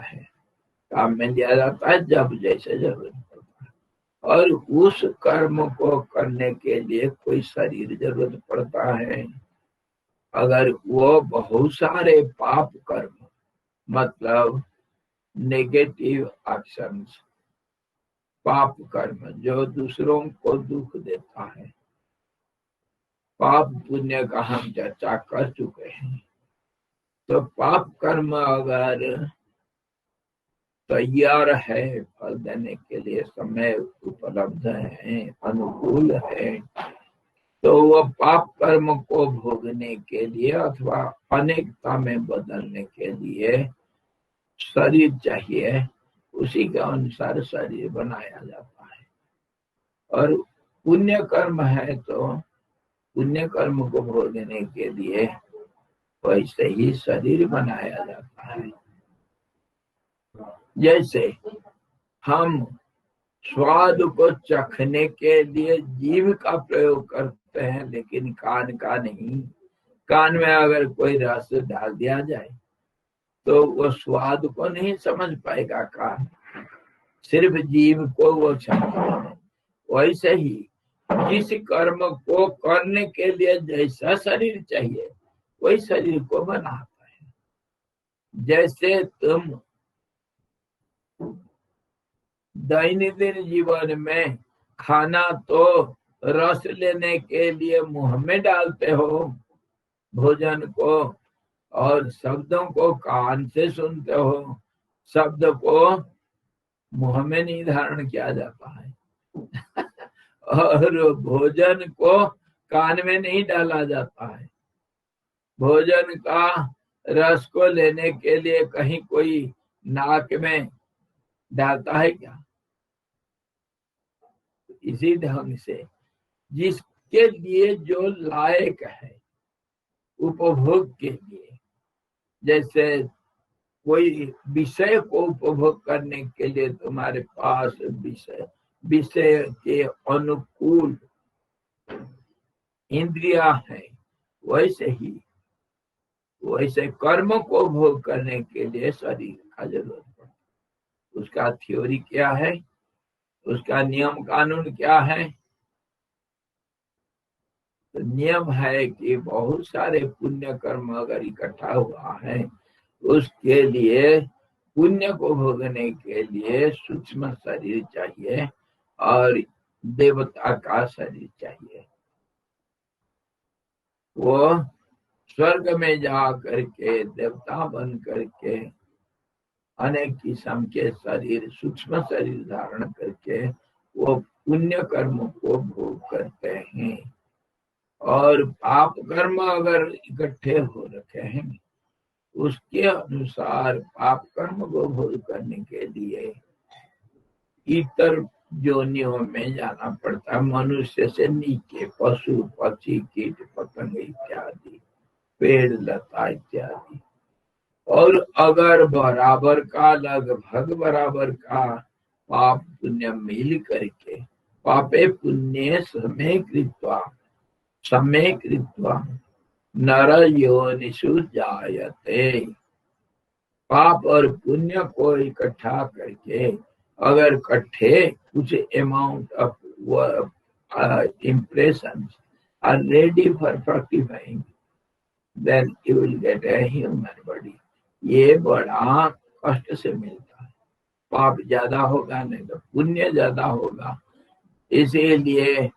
है, काम में लिया जाता है जब जैसे जरूरत पड़ता है। और उस कर्म को करने के लिए कोई शरीर जरूरत पड़ता है। अगर वो बहुत सारे पाप कर्म, मतलब नेगेटिव एक्शंस, पाप कर्म जो दूसरों को दुख देता है, पाप पुण्य का हम चर्चा कर चुके हैं। तो पाप कर्म अगर तैयार है, फल देने के लिए समय उपलब्ध है, अनुकूल है, तो वो पाप कर्म को भोगने के लिए अथवा अनेकता में बदलने के लिए शरीर चाहिए। उसी के अनुसार शरीर बनाया जाता है। और पुण्य कर्म है तो पुण्य कर्म को भोगने के लिए वैसे ही शरीर बनाया जाता है। जैसे हम स्वाद को चखने के लिए जीभ का प्रयोग करते हैं, लेकिन कान का नहीं। कान में अगर कोई रस डाल दिया जाए तो वो स्वाद को नहीं समझ पाएगा कान, सिर्फ जीभ को वो समझेगा। वैसे ही जिस कर्म को करने के लिए जैसा शरीर चाहिए वही शरीर को बनाता है। जैसे तुम दैनंदिन जीवन में खाना तो रस लेने के लिए मुंह में डालते हो भोजन को, और शब्दों को कान से सुनते हो, शब्द को मुंह में नहीं धारण किया जाता है और भोजन को कान में नहीं डाला जाता है। भोजन का रस को लेने के लिए कहीं कोई नाक में डालता है क्या? इसी ढंग से जिसके लिए जो लायक है उपभोग के लिए, जैसे कोई विषय को उपभोग करने के लिए तुम्हारे पास विषय के अनुकूल इंद्रिया है, वैसे कर्म को भोग करने के लिए शरीर का जरूरत पड़ता है। उसका थ्योरी क्या है, उसका नियम कानून क्या है? तो नियम है कि बहुत सारे पुण्य कर्म अगर इकट्ठा हुआ है, उसके लिए पुण्य को भोगने के लिए सूक्ष्म शरीर चाहिए और देवता का शरीर चाहिए। वो स्वर्ग में जा करके देवता बन करके अनेक किस्म के शरीर, सूक्ष्म शरीर धारण करके वो पुण्य कर्म को भोग करते हैं। और पाप कर्म अगर इकट्ठे हो रखे हैं, उसके अनुसार पाप कर्म को भोग करने के लिए इतर योनियों में जाना पड़ता है। मनुष्य से नीचे पशु पक्षी कीट पतंग इत्यादि, पेड़ लता इत्यादि। और अगर बराबर का, लगभग बराबर का पाप पुण्य मिल करके पापे पुण्य समय कृत्वा नर योनिषु जायते, पाप और पुण्य को इकट्ठा करके अगर इकट्ठे कुछ amount of impressions are ready for fructifying, then you will get a human body. ये बड़ा कष्ट से मिलता है। पाप ज्यादा होगा नहीं तो पुण्य ज्यादा होगा। इसीलिए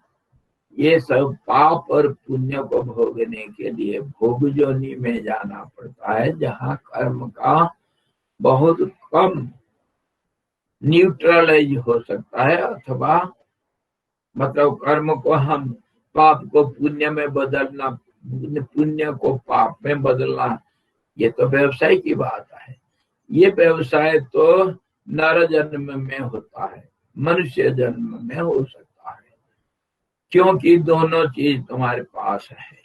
ये सब पाप और पुण्य को भोगने के लिए भोग योनि में जाना पड़ता है, जहाँ कर्म का बहुत कम न्यूट्रलाइज हो सकता है, अथवा मतलब कर्म को हम पाप को पुण्य में बदलना, पुण्य को पाप में बदलना, ये तो व्यवसाय की बात है। ये व्यवसाय तो नर जन्म में होता है, मनुष्य जन्म में हो सकता है, क्योंकि दोनों चीज तुम्हारे पास है,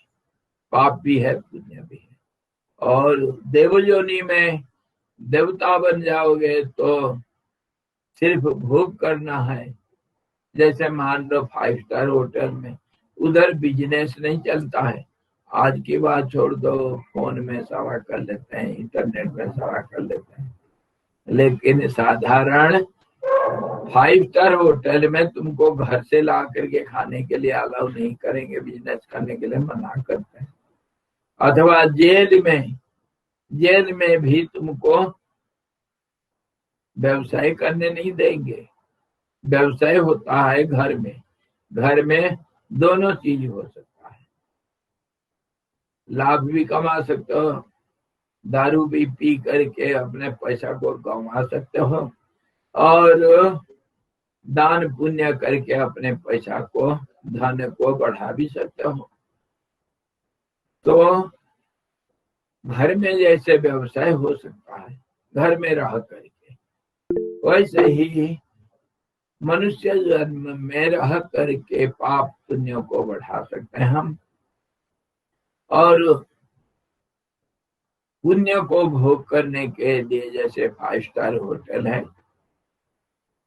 पाप भी है पुण्य भी है। और देवयोनि में देवता बन जाओगे तो सिर्फ भोग करना है। जैसे मान लो 5 स्टार होटल में, उधर बिजनेस नहीं चलता है। आज की बात छोड़ दो, फोन में सेवा कर लेते हैं, इंटरनेट में सेवा कर लेते हैं। लेकिन साधारण 5 स्टार होटल में तुमको घर से ला करके खाने के लिए अलाउ नहीं करेंगे, बिजनेस करने के लिए मना करते हैं। अथवा जेल में भी तुमको व्यवसाय करने नहीं देंगे। व्यवसाय होता है घर में दोनों चीज हो सकता है। लाभ भी कमा सकते हो, दारू भी पी करके अपने पैसा को गंवा सकते हो, और दान पुण्य करके अपने पैसा को, धन को बढ़ा भी सकते हो। तो घर में जैसे व्यवसाय हो सकता है घर में रह करके, वैसे ही मनुष्य जन्म में रह करके पाप पुण्य को बढ़ा सकते हैं हम। और पुण्य को भोग करने के लिए जैसे 5 स्टार होटल है,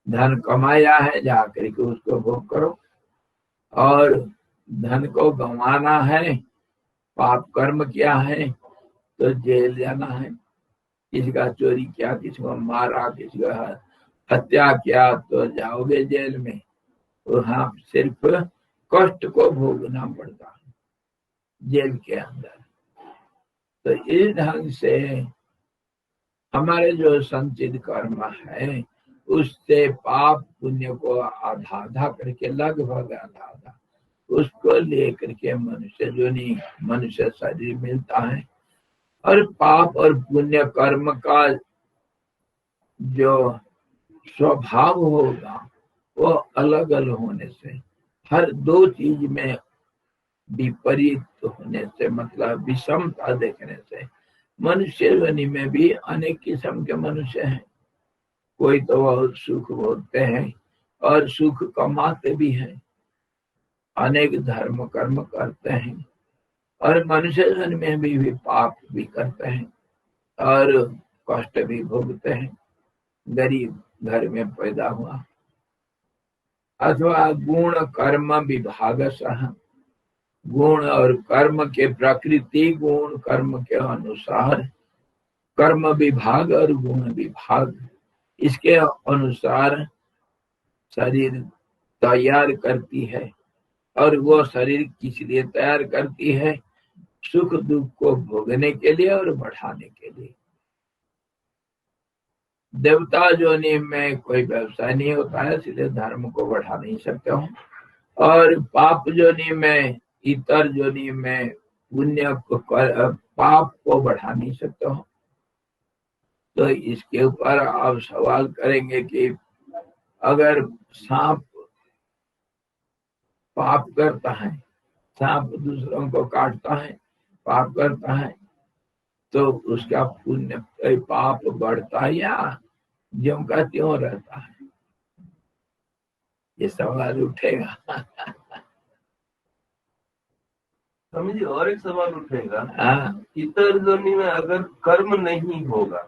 धन कमाया है जाकर के उसको भोग करो, और धन को गंवाना है, पाप कर्म किया है तो जेल जाना है। किसी का चोरी किया, किसी को मारा, किसी का हत्या किया तो जाओगे जेल में। वहां सिर्फ कष्ट को भोगना पड़ता है जेल के अंदर। तो इस ढंग से हमारे जो संचित कर्म है उससे पाप पुण्य को आधा आधा करके, लगभग आधा आधा उसको लेकर के मनुष्य शरीर मिलता है। और पाप और पुण्य कर्म का जो स्वभाव होगा वो अलग अलग होने से, हर दो चीज में विपरीत होने से, मतलब विषमता देखने से, मनुष्य योनि में भी अनेक किस्म के मनुष्य हैं। कोई तो बहुत सुख भोगते हैं और सुख कमाते भी हैं, अनेक धर्म कर्म करते हैं, और मनुष्य जन्म में भी पाप भी करते हैं और कष्ट भी भोगते हैं। गरीब घर में पैदा हुआ, अथवा गुण कर्म विभाग सह, गुण और कर्म के प्रकृति, गुण कर्म के अनुसार कर्म विभाग और गुण विभाग, इसके अनुसार शरीर तैयार करती है। और वो शरीर किस लिए तैयार करती है? सुख दुख को भोगने के लिए और बढ़ाने के लिए। देवता जोनि में कोई व्यवसाय नहीं होता है, इसलिए धर्म को बढ़ा नहीं सकते हो। और पाप जोनि में, इतर जोनि में पुण्य को, पाप को बढ़ा नहीं सकते हो। तो इसके ऊपर आप सवाल करेंगे कि अगर सांप पाप करता है, सांप दूसरों को काटता है, पाप करता है, तो उसका पुण्य पाप बढ़ता है या ज्यों का त्यों रहता है? ये सवाल उठेगा। समझिए, और एक सवाल उठेगा। हाँ, इतर जोनि में अगर कर्म नहीं होगा,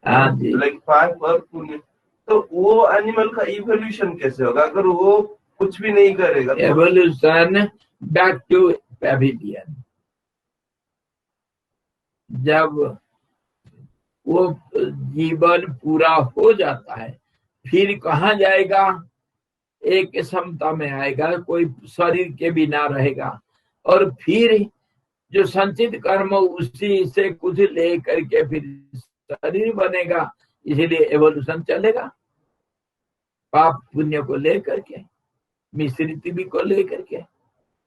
हाँ जी, लाइक पाप और पुण्य, तो वो एनिमल का इवोल्यूशन कैसे होगा अगर वो कुछ भी नहीं करेगा? Evolution back to pavilion. जब वो जीवन पूरा हो जाता है फिर कहाँ जाएगा? एक क्षमता में आएगा, कोई शरीर के बिना रहेगा, और फिर जो संचित कर्म उसी से कुछ ले करके फिर शरीर बनेगा। इसीलिए एवोल्यूशन चलेगा, पाप पुण्य को लेकर के, मिश्रित भी को लेकर के।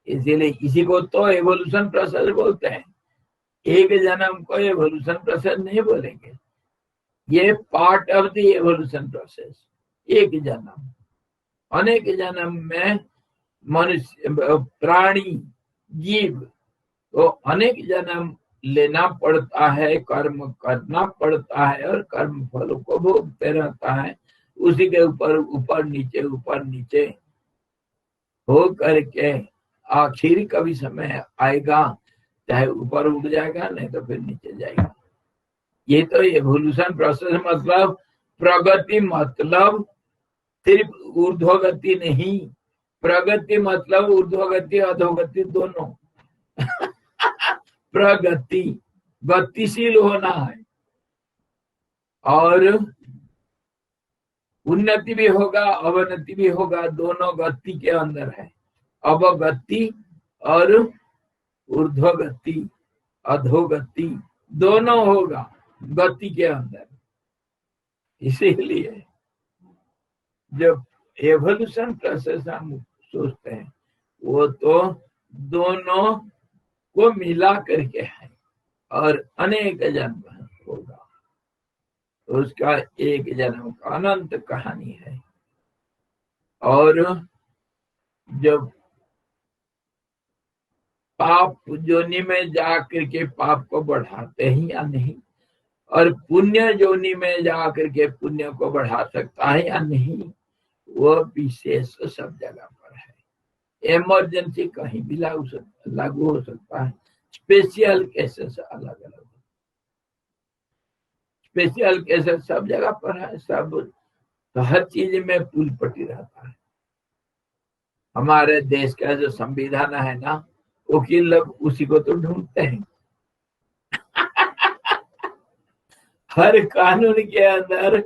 इसीलिए इसी को तो एवोल्यूशन प्रोसेस बोलते हैं। एक जन्म को एवोल्यूशन प्रोसेस नहीं बोलेंगे, ये part of the evolution process. एक जन्म, अनेक जन्म में मनुष्य, प्राणी, जीव तो अनेक जन्म लेना पड़ता है, कर्म करना पड़ता है, और कर्म फल को भोगते रहता है। उसी के ऊपर ऊपर नीचे हो करके आखिर कभी समय आएगा, चाहे ऊपर उठ जाएगा, नहीं तो फिर नीचे जाएगा। ये तो एवोल्यूशन प्रोसेस, मतलब प्रगति, मतलब सिर्फ ऊर्ध्वगति नहीं, प्रगति मतलब ऊर्ध्वगति अधोगति दोनों। प्रगति, गतिशील होना है, और उन्नति भी होगा अवनति भी होगा, दोनों गति के अंदर है। अवगति और ऊर्ध्वगति अधोगति दोनों होगा गति के अंदर। इसीलिए जब एवोल्यूशन प्रोसेस हम सोचते हैं वो तो दोनों को मिला करके है और अनेक जन्म होगा, तो उसका एक जन्म का अनंत कहानी है। और जब पाप योनि में जाकर के पाप को बढ़ाते हैं या नहीं, और पुण्य योनि में जाकर के पुण्य को बढ़ा सकता है या नहीं, वो विशेष सब जगह पर है। इमरजेंसी कहीं भी लागू हो सकता है, स्पेशल केसेस अलग अलग, स्पेशल केसेस सब जगह पर है। सब तो हर चीज में पुल पटी रहता है। हमारे देश का जो संविधान है ना, वकील लोग उसी को तो ढूंढते हैं। हर कानून के अंदर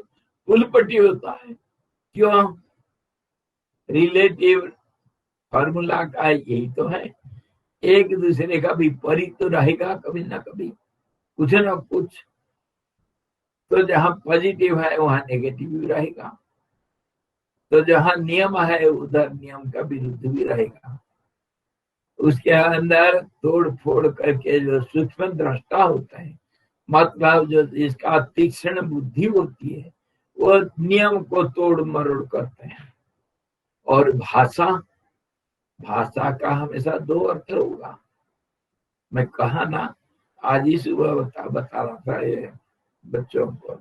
उलपटी होता है। क्यों? रिलेटिव फॉर्मूला का यही तो है, एक दूसरे का विपरीत तो रहेगा कभी ना कभी, कुछ ना कुछ। तो जहां पॉजिटिव है वहां नेगेटिव भी रहेगा, तो जहां नियम है उधर नियम का विरुद्ध भी रहेगा। उसके अंदर तोड़ फोड़ करके जो सूक्ष्म दृष्टा होता है, मतलब जो इसका तीक्ष्ण बुद्धि होती है, वो नियम को तोड़ मरोड़ करते हैं। और भाषा का हमेशा दो अर्थ होगा। मैं कहा ना, आज ही सुबह बता रहा था ये बच्चों को।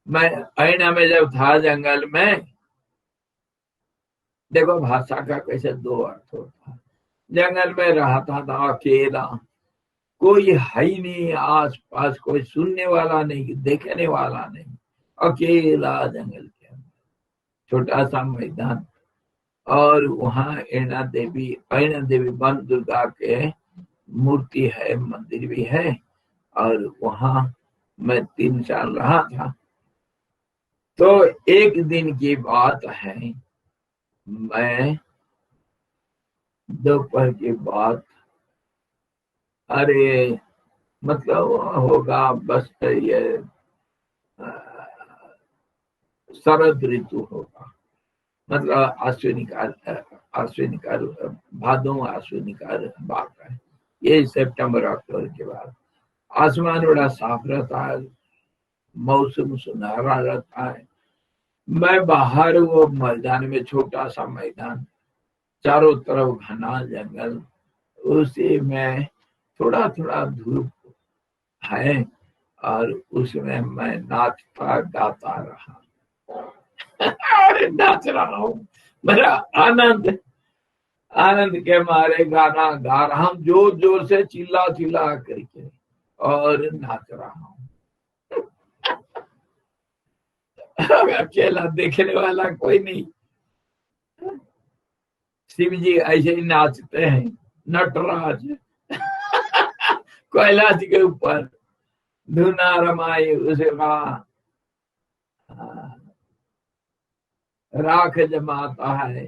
मैं ऐना में जब था जंगल में, देखो भाषा का कैसे दो अर्थ होता है। जंगल में रहता था अकेला, कोई है ही नहीं आस पास, कोई सुनने वाला नहीं, देखने वाला नहीं, अकेला जंगल के अंदर छोटा सा मैदान। और वहाँ ऐना देवी वन दुर्गा के मूर्ति है, मंदिर भी है। और वहाँ मैं 3 साल रहा था। तो एक दिन की बात है, मैं दोपहर की बात, अरे मतलब होगा बस ये शरद ऋतु होगा, मतलब आश्विनी का भादों आश्विनी का बात है। ये सितंबर अक्टूबर के बाद आसमान बड़ा साफ रहता है, मौसम सुनहरा रहता है। मैं बाहर, वो मैदान में, छोटा सा मैदान, चारों तरफ घना जंगल, उसी में थोड़ा थोड़ा धूप है, और उसमें मैं नाचता गाता रहा। नाच रहा हूँ, मेरा आनंद के मारे गाना गा रहा हूँ, जोर जोर से चिल्ला चिल्ला करके, और नाच रहा हूँ। अकेला, देखने वाला कोई नहीं। शिव जी ऐसे ही नाचते हैं, नटराज कैलाश के ऊपर धुना रमाए उसे राख जमाता है।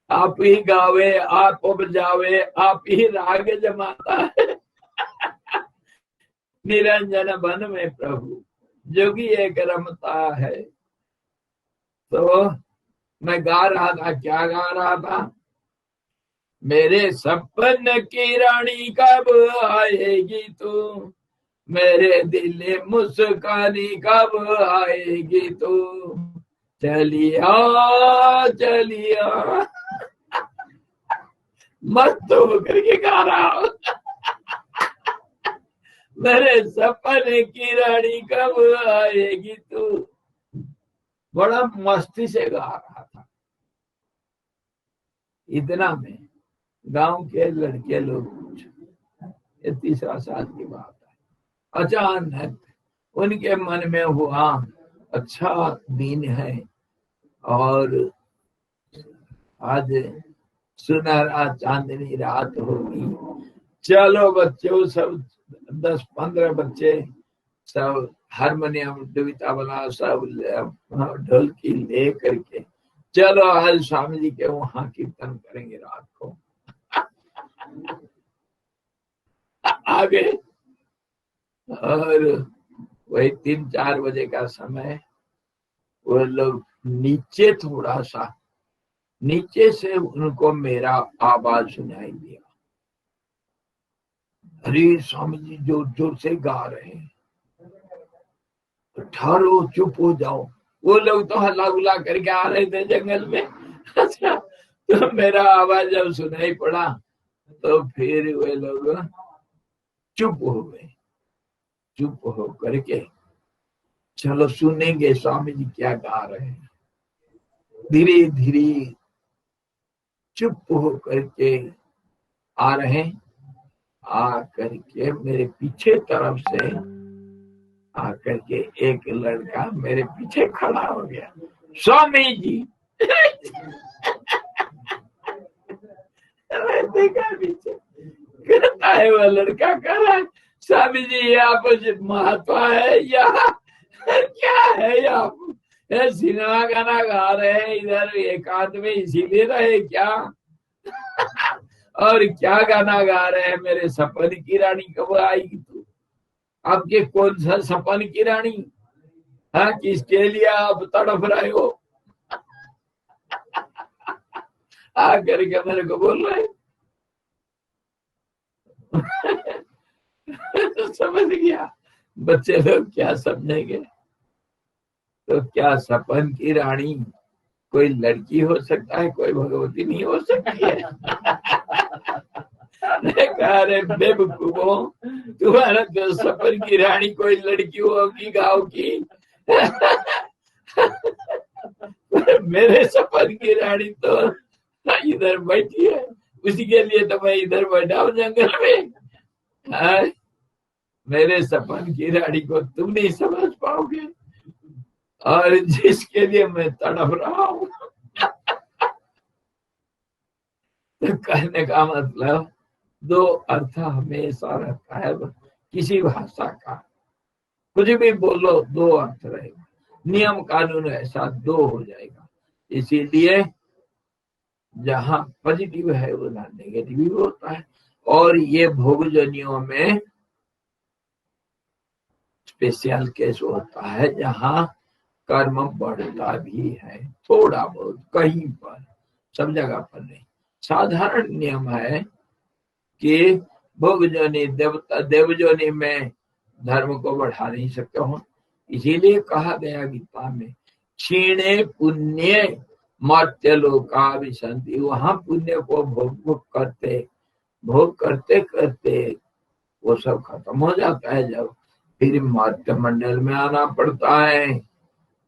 आप ही गावे, आप बजावे, आप ही राग जमाता है। निरंजन बन में प्रभु जोगी एक रमता है। तो मैं गा रहा था, क्या गा रहा था? मेरे सपन की रानी कब आएगी तू, मेरे दिल मुस्कानी कब आएगी तू, चलिया चलिया। मस्त होकर के गा रहा हूं। मेरे सपने की रानी कब आएगी तू, बड़ा मस्ती से गा रहा था। इतना में गांव के लड़के लोग, ये 3 साल की बात है, अचानक उनके मन में हुआ अच्छा दिन है और आज सुनहरा चांदनी रात होगी, चलो बच्चों सब 10-15 बच्चे सब हारमोनियम दुविता वाला सब ढोलकी ले करके चलो आज स्वामी जी के वहां कीर्तन करेंगे रात को। आ गए और वही 3-4 बजे का समय, वो लोग नीचे थोड़ा सा नीचे से उनको मेरा आवाज सुनाई दिया, अरे स्वामी जी जोर जोर से गा रहे हैं, ठहरो चुप हो जाओ। वो लोग तो हल्ला गुल्ला करके आ रहे थे जंगल में। अच्छा, तो मेरा आवाज जब सुनाई पड़ा तो फिर वे लोग चुप हो गए। चुप हो करके चलो सुनेंगे स्वामी जी क्या गा रहे हैं। धीरे धीरे चुप हो करके आ रहे, आ करके मेरे पीछे तरफ से आकर के एक लड़का मेरे पीछे खड़ा हो गया, स्वामी जी। देखा पीछे कहता है, वो लड़का कह रहा है, स्वामी जी यहाँ पर महात्मा है या क्या है? यहाँ सिनेमा गाना गा रहे हैं इधर एकांत में, इसीलिए रहे क्या? और क्या गाना गा रहे हैं? मेरे सपन की रानी कब आएगी तू? आपके कौन सा सपन की रानी? हाँ, किसके लिए आप तड़प रहे हो? आकर के मेरे को बोल रहे। तो समझ गया बच्चे लोग क्या समझेंगे। तो क्या सपन की रानी कोई लड़की हो सकता है, कोई भगवती नहीं हो सकती है? अरे बेवकूफो, तुम्हारा तो सपन की रानी कोई लड़की होगी गाँव की। मेरे सपन की रानी तो इधर बैठी है, उसी के लिए तो मैं इधर बैठा हूँ जंगल में। मेरे सपन की रानी को तुम नहीं समझ पाओगे, और जिसके लिए मैं तड़प रहा हूँ। तो कहने का मतलब दो अर्थ हमेशा रहता है किसी भाषा का, कुछ भी बोलो दो अर्थ रहेगा, नियम कानून ऐसा दो हो जाएगा। इसीलिए जहां पॉजिटिव है उधर नेगेटिव भी होता है। और ये भोगजनियों में स्पेशल केस होता है जहां कर्म बढ़ता भी है थोड़ा बहुत, कहीं पर, सब जगह पर नहीं। साधारण नियम है कि भोगजनी देवजनी में धर्म को बढ़ा नहीं सकते हो। इसीलिए कहा गया गीता में, क्षीणे पुण्य मर्त्य लोका विसंति। वहां पुण्य को भोग करते करते वो सब खत्म हो जाता है, जब फिर मर्त्य मंडल में आना पड़ता है।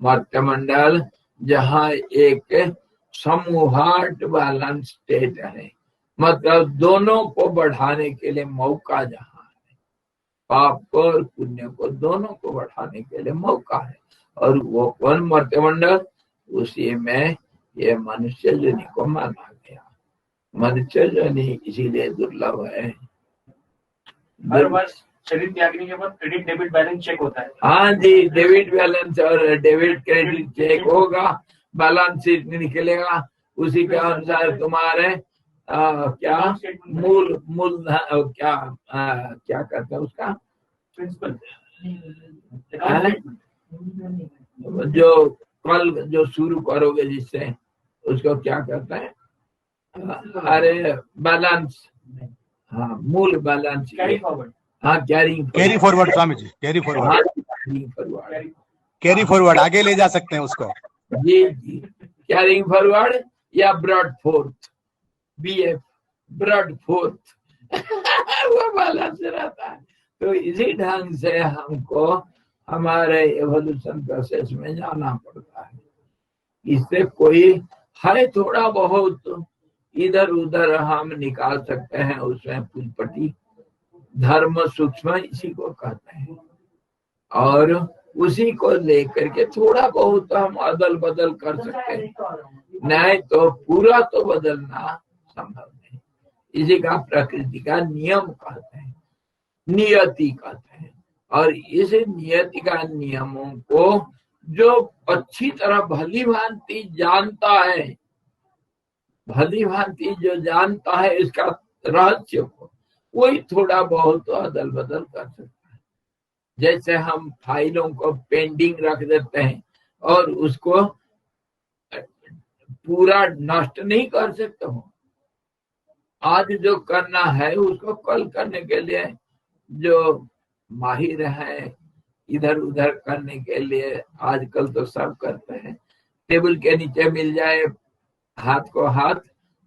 मर्त्य मंडल जहाँ एक समूहाट बैलेंस स्टेट है, मतलब दोनों को बढ़ाने के लिए मौका जहाँ है, पाप को और पुण्य को दोनों को बढ़ाने के लिए मौका है। और वो कौन मर्त्य मंडल? उसी में ये मनुष्य जनी को माना गया। मनुष्य जनी इसीलिए दुर्लभ है। हर वर्ष शरीर त्यागने के बाद क्रेडिट डेबिट बैलेंस चेक होता है। हाँ जी, डेबिट बैलेंस और डेबिट क्रेडिट चेक होगा, बैलेंस शीट निकलेगा, उसी के अनुसार तुम्हारे क्या मूलधन क्या क्या कहते हैं उसका प्रिंसिपल, जो कल जो शुरू करोगे जिससे, उसको क्या कहते हैं? अरे बैलेंस, हाँ मूल बैलेंस, कैरी फॉरवर्ड। हाँ carry forward Swami ji, carry forward, carry forward आगे ले जा सकते हैं उसको। जी जी, कैरिंग फॉरवर्ड या brought forth, BF brought forth. वो बैलेंस रहता है। तो इसी ढंग से हमको हमारे एवोल्यूशन प्रोसेस में जाना पड़ता है। इससे कोई है थोड़ा बहुत इधर उधर हम निकाल सकते हैं, उसमें पुलपटी धर्म सूक्ष्म इसी को कहते हैं, और उसी को लेकर के थोड़ा बहुत हम अदल बदल कर सकते हैं, नहीं तो पूरा तो बदलना संभव नहीं। इसी का प्रकृति का नियम कहते हैं, नियति कहते हैं। और इस नियति का नियमों को जो अच्छी तरह भली भांति जानता है, भली भांति जो जानता है इसका रहस्य को, वही थोड़ा बहुत अदल बदल कर सकता है। जैसे हम फाइलों को पेंडिंग रख देते हैं और उसको पूरा नष्ट नहीं कर सकते हो। आज जो करना है उसको कल करने के लिए जो माहिर है इधर उधर करने के लिए आजकल तो सब करते हैं। टेबल के नीचे मिल जाए हाथ को हाथ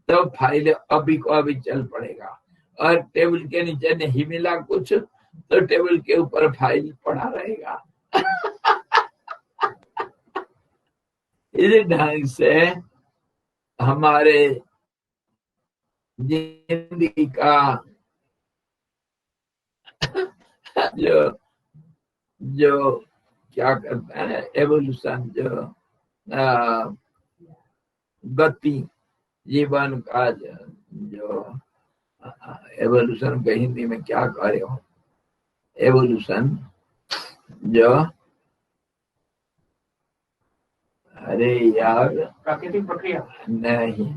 तो फाइल अभी को अभी चल पड़ेगा, और टेबल के नीचे नहीं मिला कुछ तो टेबल के ऊपर फाइल पड़ा रहेगा। इस ढंग से हमारे जिंदगी का जो क्या करते हैं एवोल्यूशन, जो गति जीवन का जो एवोल्यूशन का हिंदी में क्या कह रहे हो, एवोल्यूशन जो, अरे यार प्राकृतिक प्रक्रिया नहीं,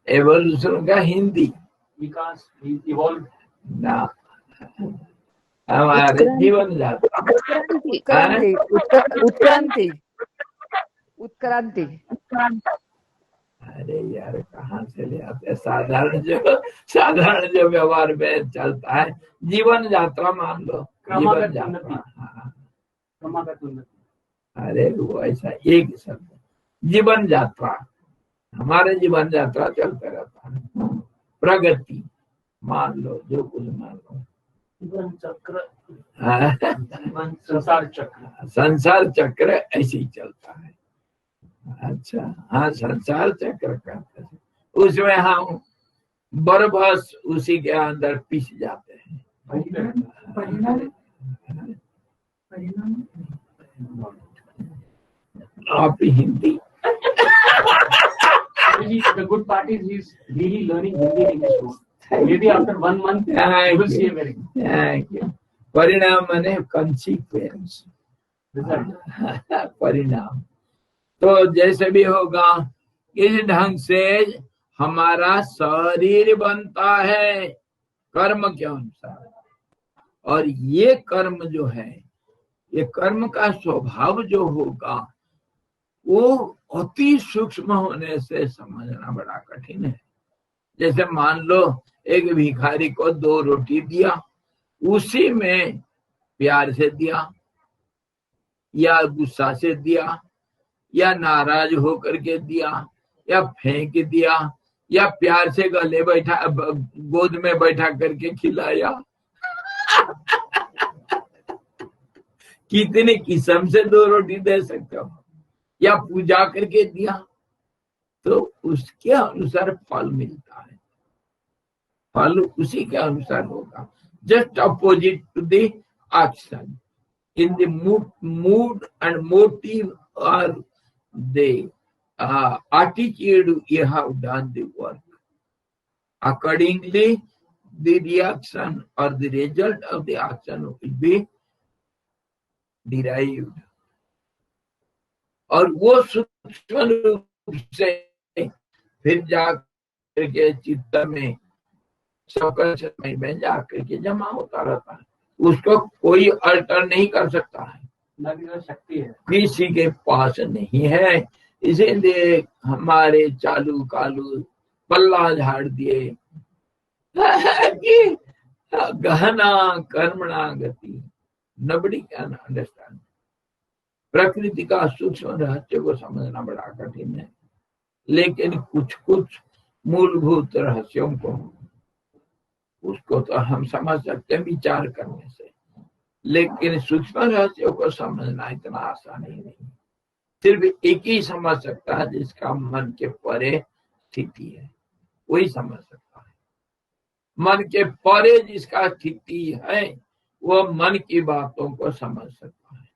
एवोल्यूशन का हिंदी विकास, इवॉल्व ना, हमारे जीवन यात्रा उत्क्रांति। अरे यार कहाँ से ले आते, साधारण जो व्यवहार में चलता है, जीवन यात्रा मान लो, जीवन यात्रा। क्रमागत उन्नति। अरे वो ऐसा एक शब्द, जीवन यात्रा, हमारे जीवन यात्रा चलता रहता है। प्रगति मान लो, जो कुछ मान लो, जीवन चक्र, हाँ? संसार चक्र ऐसे ही चलता है। अच्छा, हाँ, संसार चक्र कहते हैं, उसमें हम बरबस उसी के अंदर पिस जाते हैं। आप Hindi The good part is he's really learning Hindi in this room. Maybe after 1 month you will see a very good परिणाम माने consequence, परिणाम। तो जैसे भी होगा इस ढंग से हमारा शरीर बनता है कर्म के अनुसार, और ये कर्म जो है, ये कर्म का स्वभाव जो होगा वो अति सूक्ष्म होने से समझना बड़ा कठिन है। जैसे मान लो एक भिखारी को 2 रोटी दिया, उसी में प्यार से दिया या गुस्सा से दिया या नाराज होकर के दिया या फेंक दिया या प्यार से गले बैठा गोद में बैठा करके खिलाया, कितने किस्म से 2 रोटी दे सकते हो, या पूजा करके दिया, तो उसके अनुसार फल मिलता है, फल उसी के अनुसार होगा। Just opposite to the action, in the mood and motive और the attitude you have done the work. Accordingly, the reaction or the result of the action will be derived. और वो सूक्ष्म रूप से फिर जाकर के चित्त में सबकॉन्शियस में जाकर के जमा होता रहता है, उसको कोई अल्टर नहीं कर सकता है, शक्ति है किसी के पास नहीं है। इसीलिए हमारे चालू कालू पल्ला झाड़ दिए कि गहना कर्मणा गति, नबडी कैन अंडरस्टैंड। प्रकृति का सूक्ष्म रहस्य को समझना बड़ा कठिन है, लेकिन कुछ कुछ मूलभूत रहस्यों को उसको तो हम समझ सकते हैं विचार करने से, लेकिन सूक्ष्म रहस्यों को समझना इतना आसान ही नहीं। सिर्फ एक ही समझ सकता है जिसका मन के परे स्थिति है, वही समझ सकता है। मन के परे जिसका स्थिति है वो मन की बातों को समझ सकता है।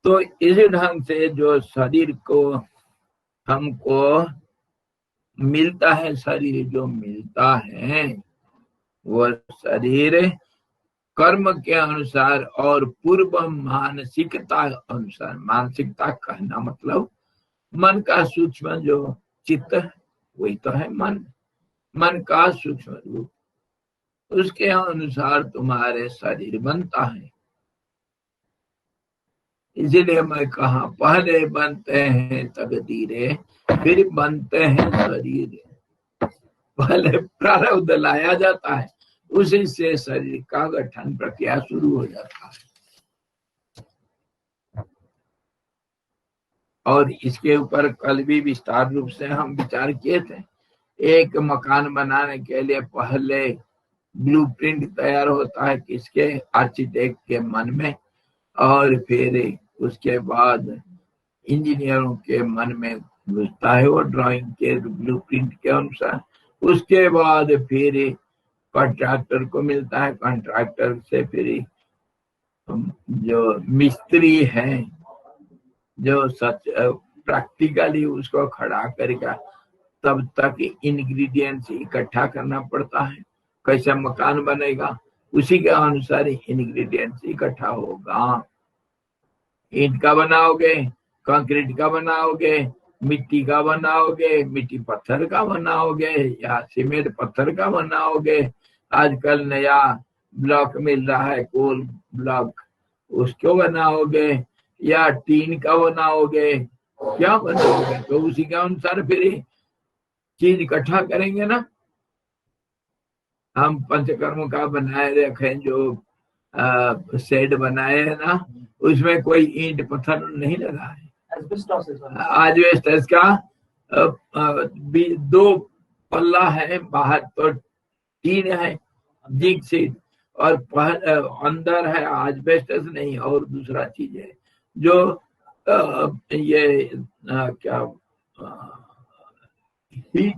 तो इस ढंग से जो शरीर को हमको मिलता है, शरीर जो मिलता है वो शरीर कर्म के अनुसार और पूर्व मानसिकता अनुसार, मानसिकता कहना मतलब मन का सूक्ष्म जो चित्त है वही तो है मन, मन का सूक्ष्म रूप, उसके अनुसार तुम्हारे शरीर बनता है। इसीलिए मैं कहा पहले बनते हैं तकदीरें, फिर बनते हैं शरीर। पहले प्रारब्ध लाया जाता है, उसी से शरीर का गठन प्रक्रिया शुरू हो जाता है। और इसके ऊपर कल भी विस्तार रूप से हम विचार किए थे। एक मकान बनाने के लिए पहले ब्लूप्रिंट तैयार होता है किसके, आर्किटेक्ट के मन में, और फिर उसके बाद इंजीनियरों के मन में घुसता है वो ड्राइंग के ब्लूप्रिंट के अनुसार। उसके बाद फिर कॉन्ट्रैक्टर को मिलता है, कॉन्ट्रैक्टर से फिर जो मिस्त्री है जो सच प्रैक्टिकली उसको खड़ा करेगा, तब तक इंग्रेडिएंट्स इकट्ठा करना पड़ता है। कैसा मकान बनेगा उसी के अनुसार इंग्रेडिएंट्स इकट्ठा होगा। ईंट का बनाओगे, कंक्रीट का बनाओगे, मिट्टी का बनाओगे, मिट्टी पत्थर का बनाओगे, या सीमेंट पत्थर का बनाओगे। आजकल नया ब्लॉक मिल रहा है कोल ब्लॉक, उसको बनाओगे, या टीन का बनाओगे, क्या बनाओगे, तो उसी के अनुसार फिर चीज इकट्ठा करेंगे ना। हम पंचकर्म का बनाए रखे जो शेड बनाए है ना, उसमें कोई ईंट पत्थर नहीं लगा है। एस्बेस्टॉस का 2 पल्ला है, बाहर तो टीन है जिंक सीट, और अंदर है एस्बेस्टॉस नहीं, और दूसरा चीज है जो ये क्या हीट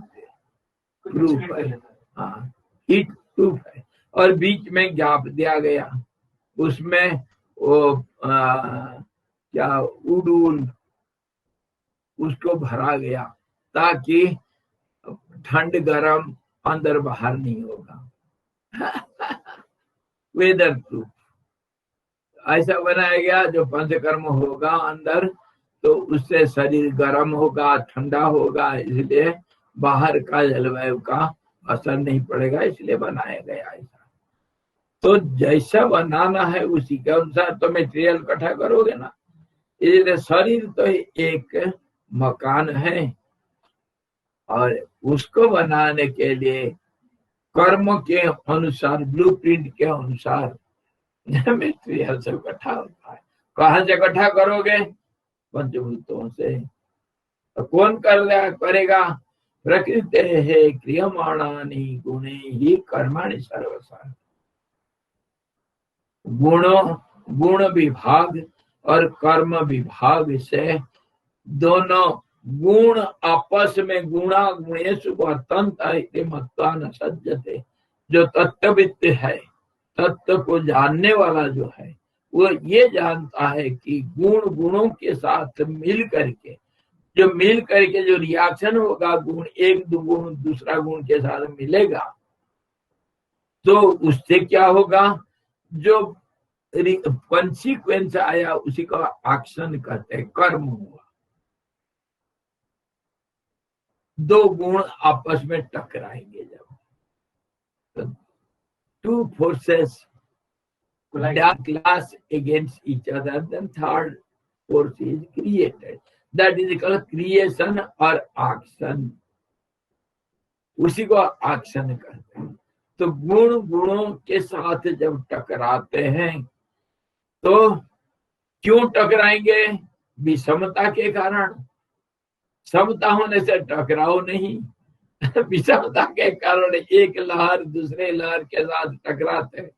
प्रूफ है, हाँ हीट प्रूफ है। और बीच में गैप दिया गया, उसमें वो क्या उडूल उसको भरा गया, ताकि ठंड गर्म अंदर बाहर नहीं होगा। वेदर प्रूफ ऐसा बनाया गया जो पंचकर्म होगा अंदर, तो उससे शरीर गर्म होगा, ठंडा होगा, इसलिए बाहर का जलवायु का असर नहीं पड़ेगा, इसलिए बनाया गया ऐसा। तो जैसा बनाना है उसी के अनुसार तो मटेरियल इकट्ठा करोगे ना। इसलिए शरीर तो एक मकान है, और उसको बनाने के लिए कर्म के अनुसार, ब्लूप्रिंट के अनुसार मटेरियल से इकट्ठा होता है। कहाँ से इकट्ठा करोगे? पंचभूतों से। तो कौन करेगा? प्रकृति है क्रियमाणानि गुणे ही कर्माणि सर्वसा। गुण विभाग और कर्म विभाग से दोनों गुण आपस में गुणा गुणेषु वर्तन्ते मत्वा न सज्जते। जो तत्ववित्त है, तत्व को जानने वाला जो है, वो ये जानता है कि गुण गुणों के साथ मिल करके जो रिएक्शन होगा, गुण एक दो गुण दूसरा गुण के साथ मिलेगा, तो उससे क्या होगा? जो कॉन्सिक्वेंस आया उसी का एक्शन कहते हैं, कर्म हुआ। 2 गुण आपस में टकराएंगे जब, 2 forces clash against each other, then third force is created. That is called creation or action. उसी को action कहते हैं। तो गुण गुणों के साथ जब टकराते हैं, तो क्यों टकराएंगे? विषमता के कारण। समता होने से टकराव नहीं, विषमता के कारण एक लहर दूसरे लहर के साथ टकराते हैं।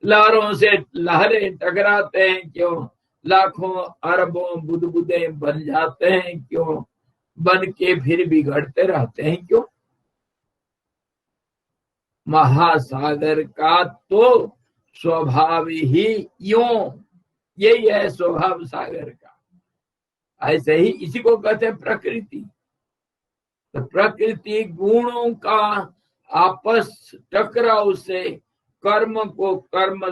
लहरों से लहरें टकराते हैं क्यों? लाखों अरबों बुदबुदे बन जाते हैं क्यों? बन के फिर बिगड़ते रहते हैं क्यों? महासागर का तो स्वभाव ही यूं, यही है स्वभाव सागर का। ऐसे ही इसी को कहते हैं प्रकृति। तो प्रकृति गुणों का आपस टकराव से कर्म को कर्म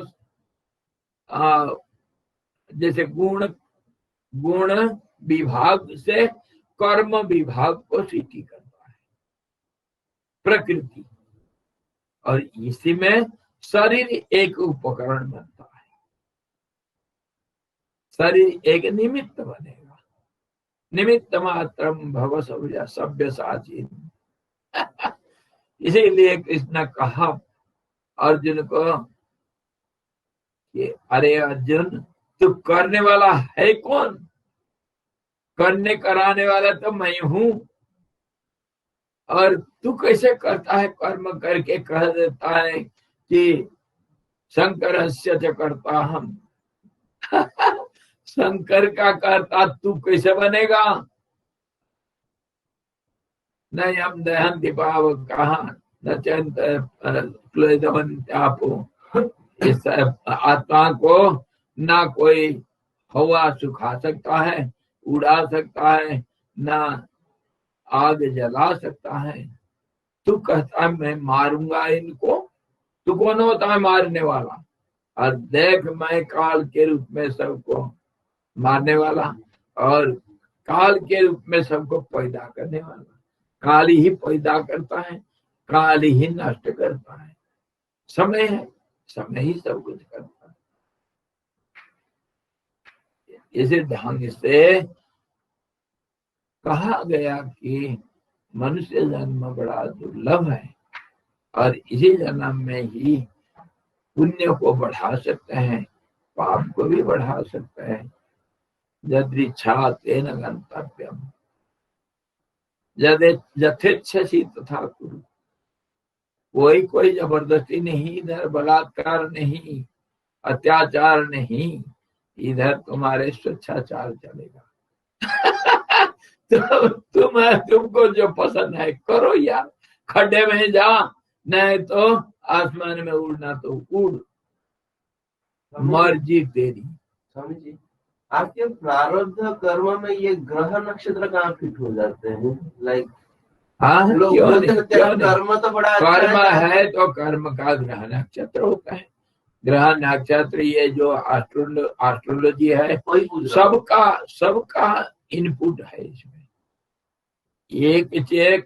जैसे गुण विभाग से कर्म विभाग को सिद्धि करता है प्रकृति, और इसी में शरीर एक उपकरण बनता है, शरीर एक निमित्त बनेगा, निमित्त मात्रम भव सभ्य साची। इसीलिए कृष्ण ने कहा अर्जुन को कि अरे अर्जुन, तू करने वाला है कौन? करने कराने वाला तो मैं हूं, और तू कैसे करता है? कर्म करके कह देता है कि शंकरस्य च कर्ता हम। शंकर का कर्ता तू कैसे बनेगा? न यम दहन्ति पावकाः न चैत क्लेदवन्त्यापो। इस आत्मा को ना कोई हवा सुखा सकता है, उड़ा सकता है, ना आग जला सकता है। तू कहता है मैं मारूंगा इनको, तू कौन होता है मारने वाला? और देख, मैं काल के रूप में सबको मारने वाला और काल के रूप में सबको पैदा करने वाला। काल ही पैदा करता है, काल ही नष्ट करता है। समय है, समय ही सब कुछ करता है। इसी ढंग से कहा गया कि मनुष्य जन्म बड़ा दुर्लभ है, और इसी जन्म में ही पुण्य को बढ़ा सकते हैं, पाप को भी बढ़ा सकते हैं। यदृच्छा तेन गंतव्यम, यथेच्छसि तथा कुरु। कोई जबरदस्ती नहीं, इधर बलात्कार नहीं, अत्याचार नहीं, इधर तुम्हारे स्वेच्छाचार चलेगा। तो तुमको जो पसंद है करो यार, खड्डे में जा, नहीं तो आसमान में उड़ना तो उड़, मर्जी तेरी। स्वामी जी, आपके प्रारब्ध कर्म में ये ग्रह नक्षत्र कहाँ फिट हो जाते हैं? लाइक हाँ, क्यों नहीं? कर्म तो बड़ा कर्म है तो कर्म का ग्रह नक्षत्र होता है। ग्रह नक्षत्र ये जो एस्ट्रोलॉजी है, सबका इनपुट है इसमें। एक चेक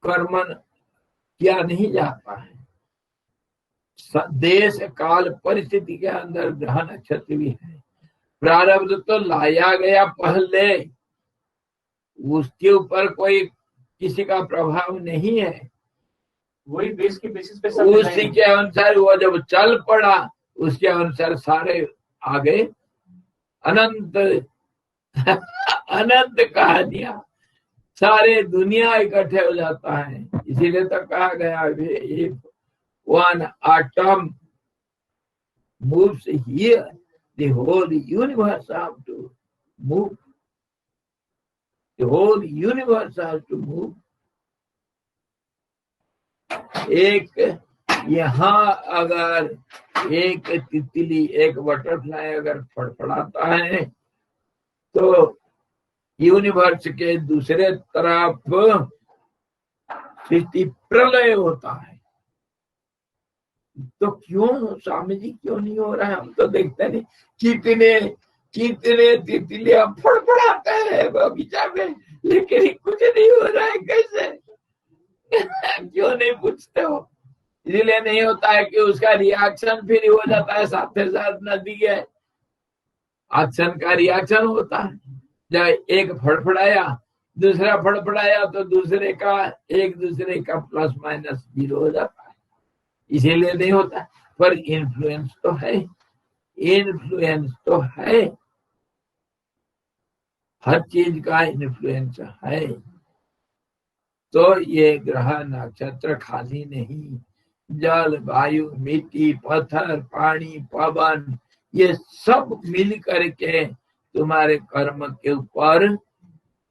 कर्म किया नहीं जाता है। देश काल परिस्थिति के अंदर ग्रह नक्षत्र भी है। प्रारब्ध तो लाया गया पहले, उसके ऊपर कोई किसी का प्रभाव नहीं है। वही बेस के बेसिस पे उसी के अनुसार वो जब चल पड़ा, उसके अनुसार सारे आगे अनंत अनंत कहानियां, सारे दुनिया इकट्ठे हो जाता है। इसीलिए तो कहा गया one atom moves here, the whole universe has to move. The whole universe has to move. एक यहाँ अगर एक तितली, एक बटरफ्लाई अगर फड़फड़ाता है तो यूनिवर्स के दूसरे तरफ सृष्टि प्रलय होता है। तो क्यों स्वामी जी, क्यों नहीं हो रहा है? हम तो देखते नहीं कितने तितलियां फड़फड़ाते हैं बगीचा में, लेकिन कुछ नहीं हो रहा है। कैसे? क्यों नहीं पूछते हो? इसलिए नहीं होता है कि उसका रिएक्शन फिर हो जाता है, साथ साथ नदी है, एक्शन का रिएक्शन होता है। जब एक फड़फड़ाया, दूसरा फड़फड़ाया तो दूसरे का एक दूसरे का प्लस माइनस 0 हो जाता है। इसीलिए नहीं होता, पर इन्फ्लुएंस तो है, इन्फ्लुएंस तो है, हर चीज का इन्फ्लुएंस है। तो ये ग्रह नक्षत्र खाली नहीं, जल, वायु, मिट्टी, पत्थर, पानी, पवन, ये सब मिल करके तुम्हारे कर्म के ऊपर,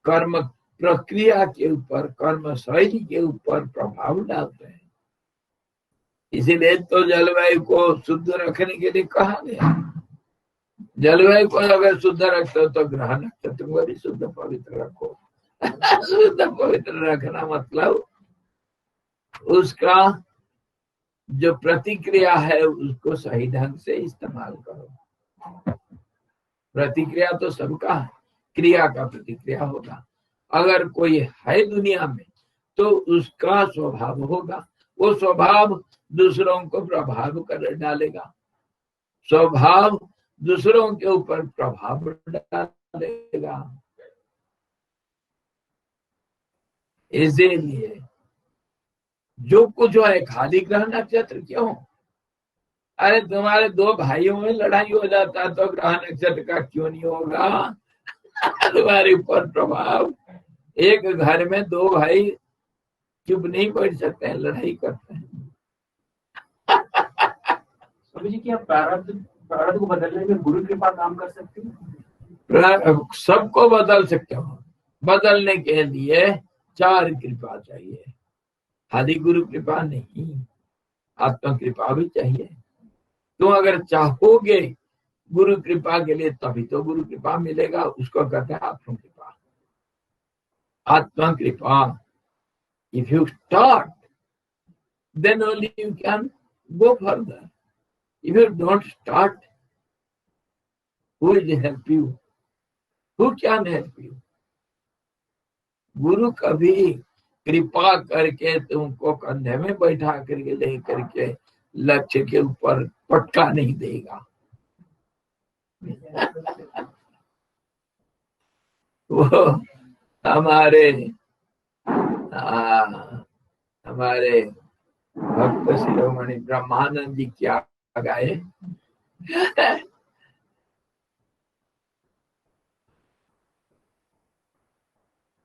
कर्म प्रक्रिया के ऊपर, कर्म शैली के ऊपर प्रभाव डालते हैं। इसीलिए तो जलवायु को शुद्ध रखने के लिए कहा गया। जलवायु को अगर शुद्ध रखते हो तो ग्रह नक्षत्र को भी शुद्ध पवित्र रखो। शुद्ध पवित्र रखना मतलब उसका जो प्रतिक्रिया है उसको सही ढंग से इस्तेमाल करो। प्रतिक्रिया तो सबका है, क्रिया का प्रतिक्रिया होगा। अगर कोई है दुनिया में तो उसका स्वभाव होगा, वो स्वभाव दूसरों को प्रभाव कर डालेगा, स्वभाव दूसरों के ऊपर प्रभाव डालेगा। इसीलिए जो कुछ है खाली ग्रह नक्षत्र क्यों? अरे तुम्हारे दो भाइयों में लड़ाई हो जाता तो ग्रह नक्षत्र का क्यों नहीं होगा? तुम्हारे ऊपर प्रभाव। एक घर में दो भाई चुप नहीं बैठ सकते हैं, लड़ाई करते हैं। स्वामी जी, क्या प्रारब्ध को बदलने में गुरु कृपा काम कर सकती है? सबको बदल सकते हो। बदलने के लिए 4 कृपा चाहिए, खाली गुरु कृपा नहीं, आत्म कृपा भी चाहिए। तुम अगर चाहोगे गुरु कृपा के लिए तभी तो गुरु कृपा मिलेगा, उसको कहते हैं आत्म कृपा। आत्म कृपा, if you start then only you can go further. If you don't start, who will help you? Who can help you? गुरु कभी कृपा करके तुमको कंधे में बैठा करके ले करके लक्ष्य के ऊपर पटका नहीं देगा। वो हमारे भक्त शिरोमणि ब्रह्मानंद जी क्या गाए?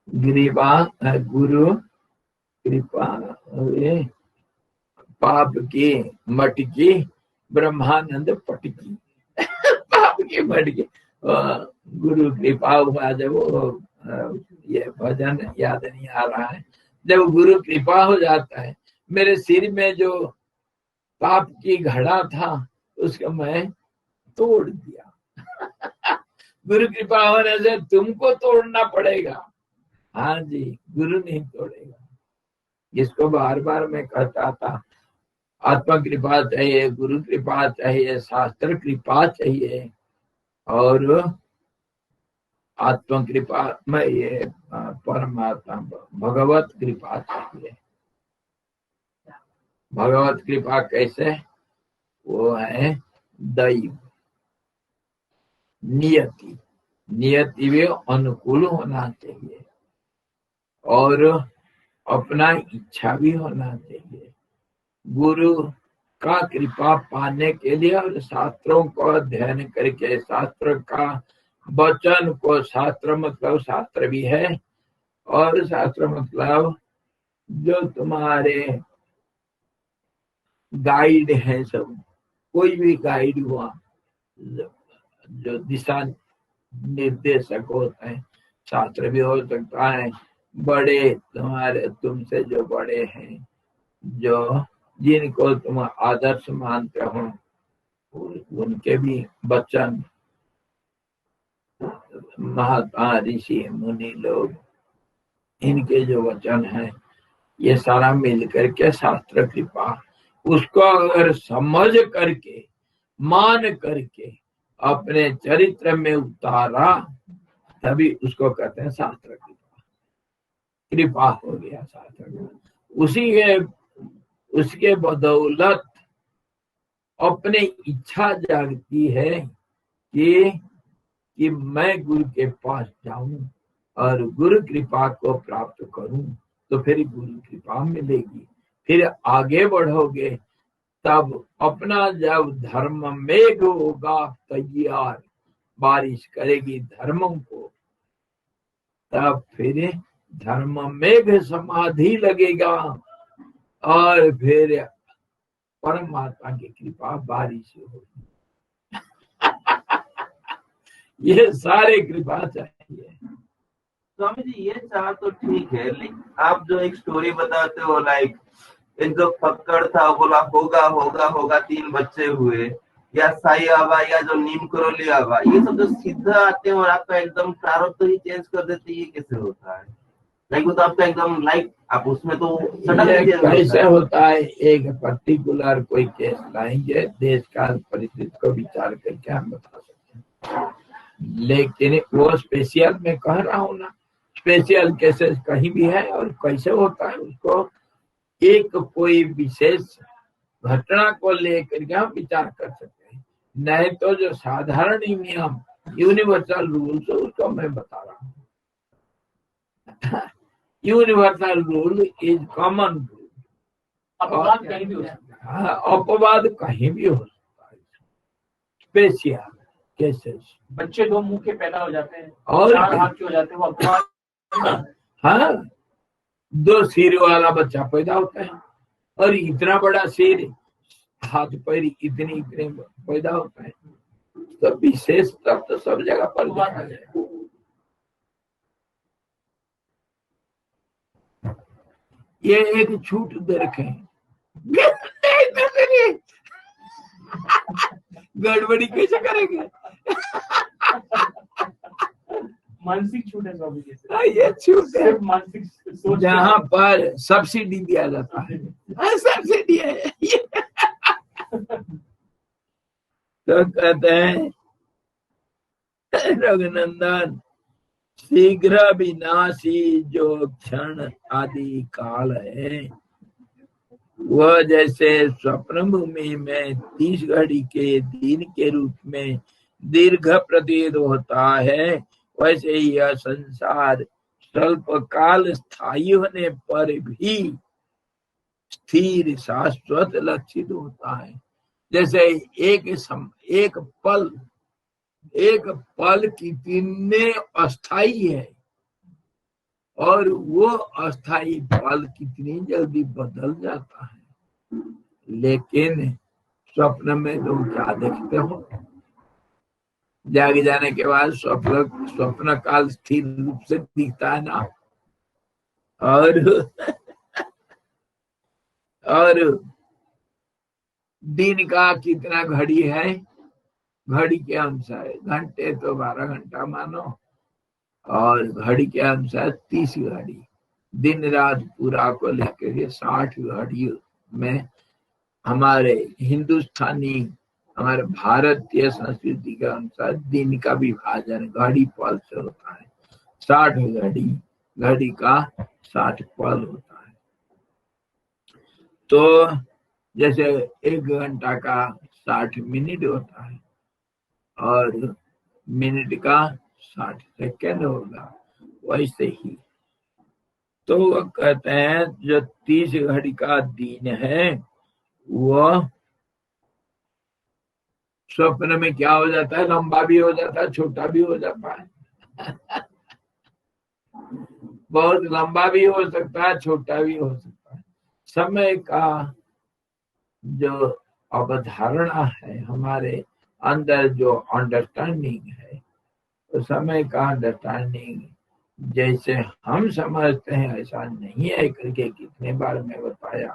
कृपा गुरु कृपा पाप की मटकी ब्रह्मानंद पटकी। पाप की मटकी, गुरु कृपा हुआ जब वो, ये भजन याद नहीं आ रहा है, जब गुरु कृपा हो जाता है, मेरे सिर में जो पाप की घड़ा था उसको मैं तोड़ दिया। गुरु कृपा होने से तुमको तोड़ना पड़ेगा। हाँ जी, गुरु नहीं तोड़ेगा। इसको बार बार मैं कहता था, आत्मा कृपा चाहिए, गुरु कृपा चाहिए, शास्त्र कृपा चाहिए, और आत्मा कृपा में ये परमात्मा भगवत कृपा चाहिए। भगवत कृपा कैसे? वो है दैव, नियति। नियति भी अनुकूल होना चाहिए और अपना इच्छा भी होना चाहिए। गुरु का कृपा पाने के लिए और शास्त्रों को अध्ययन करके, शास्त्र का वचन को, शास्त्र मतलब शास्त्र भी है, और शास्त्र मतलब जो तुम्हारे गाइड है, सब कोई भी गाइड हुआ, जो दिशा निर्देशक होते हैं, शास्त्र भी हो सकता है, बड़े तुम्हारे तुमसे जो बड़े हैं, जो जिनको तुम आदर्श मानते हो, उनके भी वचन, महात्मा ऋषि मुनि लोग, इनके जो वचन है, ये सारा मिल करके शास्त्र कृपा। उसको अगर समझ करके, मान करके अपने चरित्र में उतारा, तभी उसको कहते हैं शास्त्र कृपा। कृपा हो गया शास्त्र। उसके बदौलत अपने इच्छा जागती है कि मैं गुरु के पास जाऊं और गुरु कृपा को प्राप्त करूं, तो फिर गुरु कृपा मिलेगी। फिर आगे बढ़ोगे, तब अपना जब धर्म मेघ होगा तैयार, बारिश करेगी धर्मों को, तब फिर धर्म मेघ समाधि लगेगा और फिर परमात्मा की कृपा बारिश होगी। ये सारे कृपा चाहिए। स्वामी जी, ये चाह तो ठीक है, लेकिन आप जो एक स्टोरी बताते हो, लाइक एक जो फक्कड़ था बोला होगा होगा होगा, 3 बच्चे हुए, या साई बाबा या जो नीम करोली बाबा, ये सब जो सीधा आते हैं और आपका एकदम प्रारब्ध ही चेंज कर देते, ये कैसे होता है? लाइक वो तो आपका एकदम लाइक आप उसमें तो ये कैसे होता है, एक पर्टिकुलर कोई केस लाएंगे, देश काल परिस्थिति को विचार करके हम बता सकते हैं, लेकिन वो स्पेशल मैं कह रहा हूँ ना, स्पेशल केसेस कहीं भी है और कैसे होता है उसको एक कोई विशेष घटना को लेकर के हम विचार कर सकते हैं, नहीं तो जो साधारण नियम यूनिवर्सल रूल्स उसको मैं बता रहा हूँ। Universal rule is common rule. अपवाद कहीं भी हो सकता है। हाँ, अपवाद कहीं भी हो सकता है, स्पेशल केसेस। बच्चे दो मुंह के पैदा हो जाते हैं और चार हाथ के हो जाते हैं, वो अपवाद। हाँ, 2 सिर वाला बच्चा पैदा होता है और इतना बड़ा सिर, हाथ पैर इतने इतने पैदा होता है, तो विशेष तब तो सब जगह पर देखा जाएगा। ये एक छूट दे रखे हैं, गड़बड़ी कैसे करेंगे? मानसिक छूट है स्वामी जी, ये छूट है सिर्फ मानसिक सोच जहाँ पर सब्सिडी दिया जाता है, सब्सिडी है। तो कहते हैं रघुनंदन, शीघ्र विनाशी जो क्षण आदि काल है, वह जैसे स्वप्न भूमि में 30 घड़ी के दिन के रूप में दीर्घ प्रतीत होता है, वैसे ही यह संसार स्वल्प काल स्थायी होने पर भी स्थिर शाश्वत लक्षित होता है। जैसे एक पल कितने अस्थाई है और वो अस्थाई पल कितनी जल्दी बदल जाता है, लेकिन स्वप्न में तुम क्या देखते हो? जाग जाने के बाद स्वप्न काल स्थिर रूप से दिखता है ना, और दिन का कितना घड़ी है, घड़ी के अनुसार घंटे तो 12 घंटा मानो, और घड़ी के अनुसार 30 घड़ी, दिन रात पूरा को लेकर के 60 घड़ी में हमारे हिंदुस्तानी, हमारे भारतीय संस्कृति के अनुसार दिन का विभाजन घड़ी पल से होता है। 60 घड़ी का 60 पल होता है। तो जैसे 1 घंटा का 60 मिनट होता है और मिनट का 60 सेकेंड होगा, वैसे ही तो वो कहते हैं जो 30 घड़ी का दिन है वो स्वप्न में क्या हो जाता है, लंबा भी हो जाता है, छोटा भी हो जाता है। बहुत लंबा भी हो सकता है, छोटा भी हो सकता है। समय का जो अवधारणा है, हमारे अंदर जो अंडरस्टैंडिंग है, तो समय का अंडरस्टैंडिंग जैसे हम समझते हैं ऐसा नहीं है करके कितने बार मैं बताया।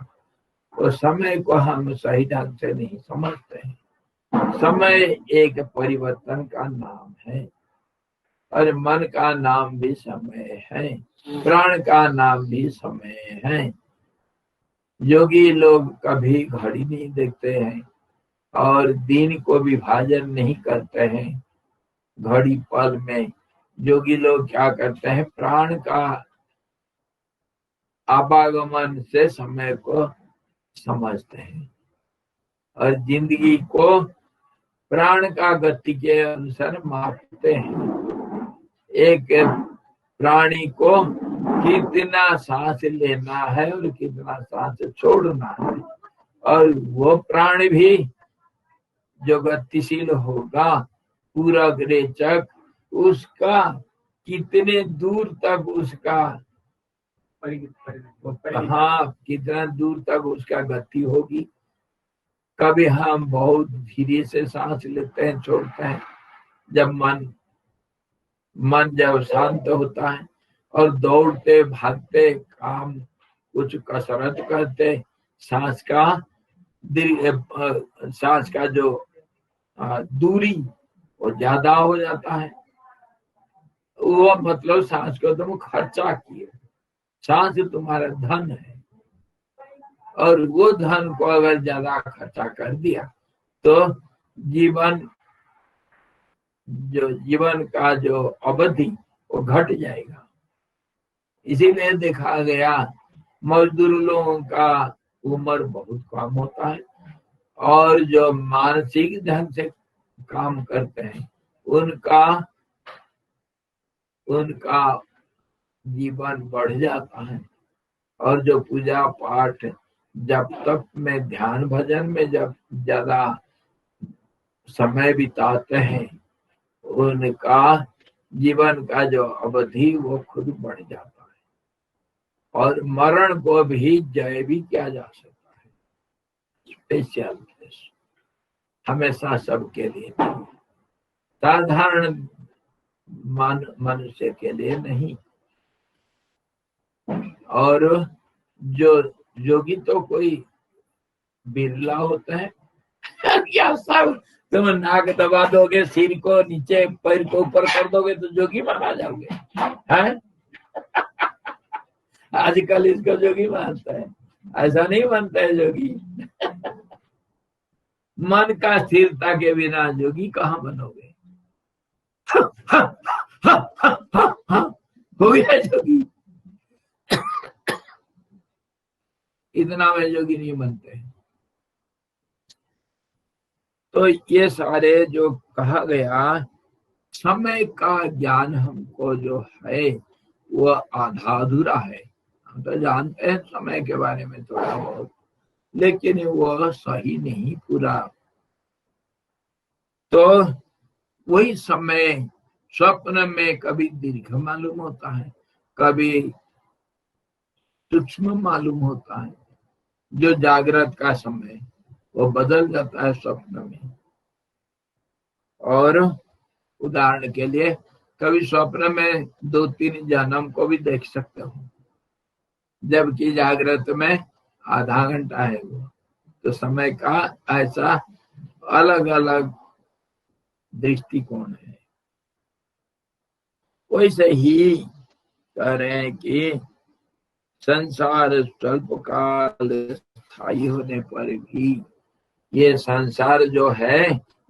तो समय को हम सही ढंग से नहीं समझते हैं। समय एक परिवर्तन का नाम है और मन का नाम भी समय है, प्राण का नाम भी समय है। योगी लोग कभी घड़ी नहीं देखते हैं और दिन को विभाजन नहीं करते हैं। घड़ी पल में योगी लोग क्या करते हैं, प्राण का आवागमन से समय को समझते हैं और जिंदगी को प्राण का गति के अनुसार मापते हैं। एक प्राणी को कितना सांस लेना है और कितना सांस छोड़ना है, और वो प्राण भी जो गतिशील होगा पूरा रेचक, उसका कितने दूर तक उसका हाँ कितना दूर तक उसका गति होगी। कभी हम बहुत धीरे से सांस लेते हैं, छोड़ते हैं, जब मन जब शांत होता है और दौड़ते भागते काम कुछ कसरत करते, सांस का जो दूरी वो ज्यादा हो जाता है। वो मतलब सांस को तुम खर्चा किए, सांस तुम्हारा धन है, और वो धन को अगर ज्यादा खर्चा कर दिया तो जीवन का जो अवधि वो घट जाएगा। इसीलिए देखा गया मजदूर लोगों का उम्र बहुत कम होता है, और जो मानसिक ढंग से काम करते हैं उनका जीवन बढ़ जाता है। और जो पूजा पाठ जब तक में ध्यान भजन में जब ज्यादा समय बिताते हैं उनका जीवन का जो अवधि वो खुद बढ़ जाता है, और मरण को भी जय भी किया जा सकता है। स्पेशल हमेशा सबके लिए नहीं, साधारण मनुष्य के लिए नहीं। और जो योगी तो कोई बिरला होता है क्या सब तुम नाक दबा दोगे, सिर को नीचे पैर को ऊपर कर दोगे तो जोगी माना जाओगे हैं? आजकल इसको जोगी मानता है, ऐसा नहीं मानता है जोगी। मन का स्थिरता के बिना जोगी कहाँ बनोगे? हो गया जोगी, इतना में जोगी नहीं बनते। तो ये सारे जो कहा गया समय का ज्ञान हमको जो है वो आधा अधूरा है। हम तो जानते हैं समय के बारे में थोड़ा बहुत, लेकिन वो सही नहीं पूरा। तो वही समय स्वप्न में कभी दीर्घ मालूम होता है, कभी सूक्ष्म मालूम होता है। जो जागृत का समय वो बदल जाता है स्वप्न में। और उदाहरण के लिए कभी स्वप्न में 2-3 जन्म को भी देख सकते हो, जबकि जागृत में आधा घंटा है वो। तो समय का ऐसा अलग अलग दृष्टिकोण है। वैसे ही कह रहे हैं कि संसार स्वल्पकाल स्थायी होने पर भी ये संसार जो है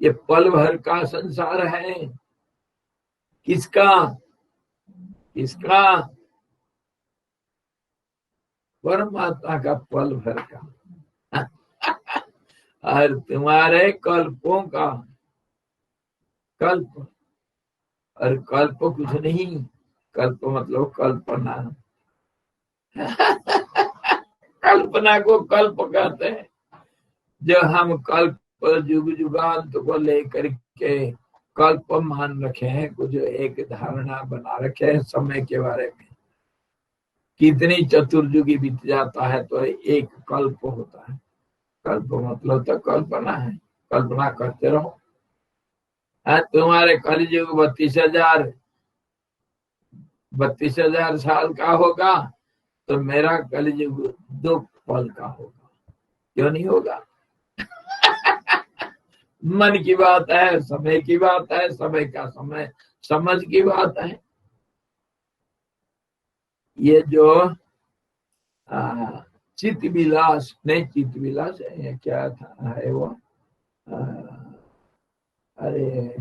ये पल भर का संसार है। किसका? परमात्मा का पल भर का और तुम्हारे कल्पों का कल्प। और कल्प कुछ नहीं, कल्प मतलब कल्पना। कल्पना को कल्प कहते हैं। जो हम कल्प युग युगांत को लेकर के कल्प मान रखे हैं, कुछ एक धारणा बना रखे हैं समय के बारे में। कितनी चतुर्युगी बीत जाता है तो एक कल्प होता है। कल्प मतलब तो कल्पना है, कल्पना करते रहो। तुम्हारे कलयुग 32,000 साल का होगा तो मेरा कलयुग 2 पल का होगा। क्यों नहीं होगा? मन की बात है, समय की बात है, समय का समय समझ की बात है। ये जो चित्त विलास नहीं, चित्त विलास है क्या था है वो, अरे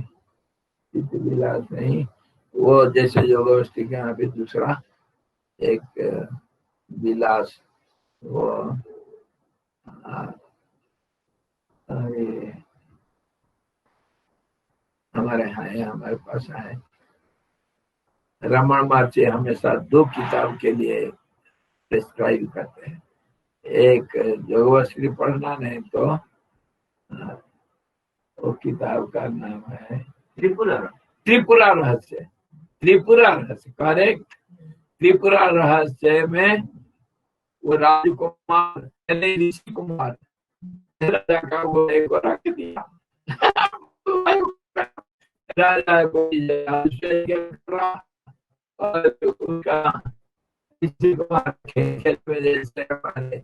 चित्त विलास नहीं, वो जैसे योगवस्थी के यहाँ पे दूसरा एक विलास, वो अरे हमारे यहाँ है, हमारे पास है। रमन महर्षि हमेशा 2 किताब के लिए प्रिस्क्राइब करते हैं। एक योगवश्री पढ़ना, नहीं तो वो किताब का नाम है त्रिपुरा रहस्य। त्रिपुरा रहस्य करेक्ट। त्रिपुरा रहस्य में वो राजकुमार ऋषि कुमार राजा का वो एक रख दिया। राजा को और उनका ऋषि कुमार खेल में जैसे हमारे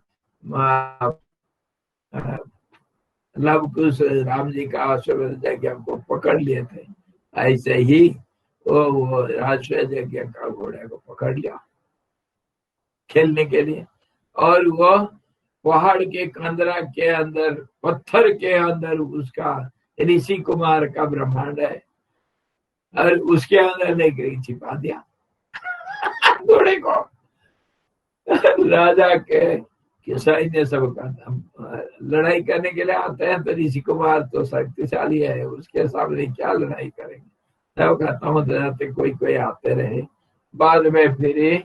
लव कुश राम जी का अश्वमेध यज्ञ को पकड़ लिए थे, ऐसे ही वो राजस्व यज्ञ का घोड़े को पकड़ लिया। खेलने के लिए। और वो पहाड़ के कंदरा के अंदर, पत्थर के अंदर उसका ऋषि कुमार का ब्रह्मांड है, और उसके अंदर लेकर छिपा दिया घोड़े को। राजा के सैन्य सबका लड़ाई करने के लिए आते हैं, तो ऋषि कुमार तो शक्तिशाली है, उसके सामने क्या लड़ाई करेंगे, सब खत्म हो जाते, कोई कोई आते रहे। बाद में फिर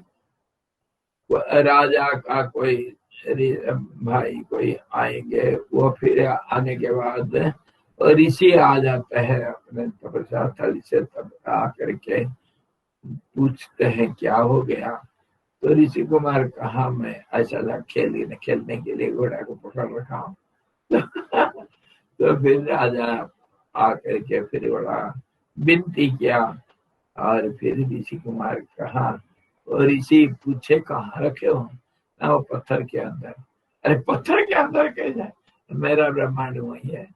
राजा का कोई भाई कोई आएंगे, वो फिर आने के बाद ऋषि आ जाते हैं अपने तपस्या स्थल से, तब आकर के पूछते हैं क्या हो गया। तो ऋषि कुमार कहा मैं ऐसा खेलने के लिए घोड़ा को पकड़ रखा हूँ। तो फिर राजा आकर के फिर बड़ा विनती किया, और फिर ऋषि कुमार कहा, और ऋषि पूछे कहाँ रखे हो, ना वो पत्थर के अंदर। अरे पत्थर के अंदर कैसे, मेरा ब्रह्मांड वही है।